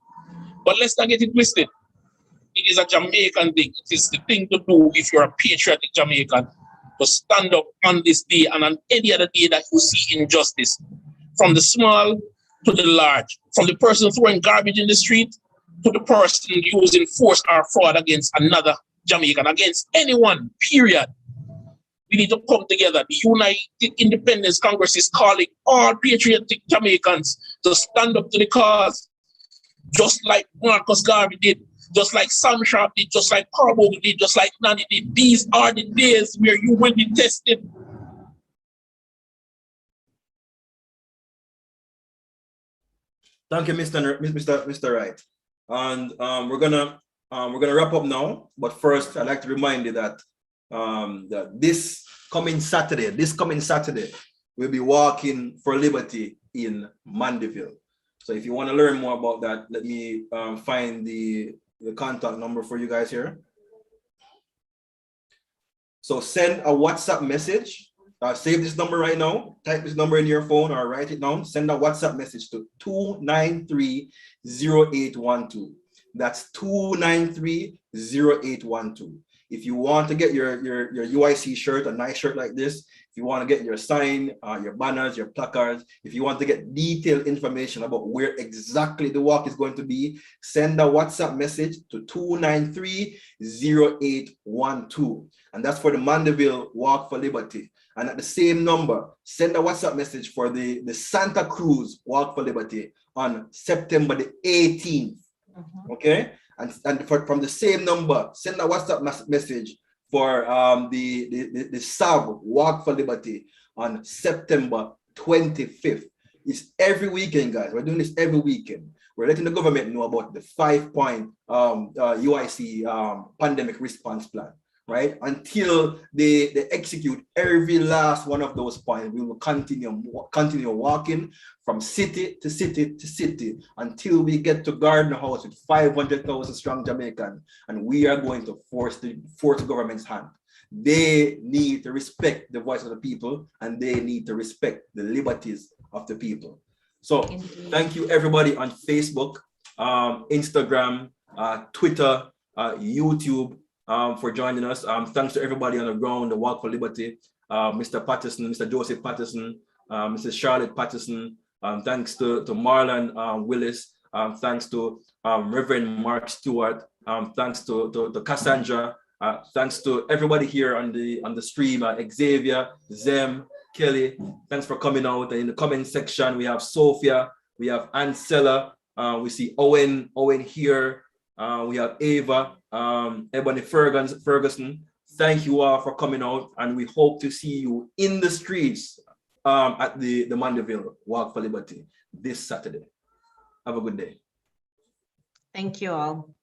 But let's not get it twisted. It is a Jamaican thing. It is the thing to do if you're a patriotic Jamaican, to stand up on this day and on any other day that you see injustice, from the small to the large, from the person throwing garbage in the street to the person using force or fraud against another Jamaican, against anyone, period. We need to come together. The United Independence Congress is calling all patriotic Jamaicans to stand up to the cause, just like Marcus Garvey did, just like Sam Sharp did, just like Carbo did, just like Nani did. These are the days where you will be tested.
Thank you, Mr. Wright. And we're gonna wrap up now. But first, I'd like to remind you that that this coming Saturday, we'll be walking for liberty in Mandeville. So if you want to learn more about that, let me find the contact number for you guys here. So send a WhatsApp message. Save this number right now. Type this number in your phone or write it down. Send a WhatsApp message to 293-0812. That's 293-0812. If you want to get your UIC shirt, a nice shirt like this, if you want to get your sign, your banners, your placards, if you want to get detailed information about where exactly the walk is going to be, send a WhatsApp message to 293-0812. And that's for the Mandeville Walk for Liberty. And at the same number, send a WhatsApp message for the Santa Cruz Walk for Liberty on September the 18th. Okay? And from the same number, send a WhatsApp message for the SAV Walk for Liberty on September 25th. It's every weekend, guys. We're doing this every weekend. We're letting the government know about the 5-point UIC pandemic response plan, right? Until they execute every last one of those points, we will continue walking from city to city to city until we get to Gardner House with 500,000 strong Jamaicans, and we are going to force the government's hand. They need to respect the voice of the people, and they need to respect the liberties of the people. So thank you everybody on Facebook, Instagram, Twitter, YouTube, for joining us. Thanks to everybody on the ground, the Walk for Liberty, Mr. Patterson, Mr. Joseph Patterson, Mrs. Charlotte Patterson. Thanks to Marlon Willis. Thanks to Reverend Mark Stewart. Thanks to Cassandra. Thanks to everybody here on the stream. Xavier, Zem, Kelly. Thanks for coming out. And in the comment section, we have Sophia, we have Ansela, we see Owen here. We have Ava, Ebony Ferguson. Thank you all for coming out, and we hope to see you in the streets at the Mandeville Walk for Liberty this Saturday. Have a good day.
Thank you all.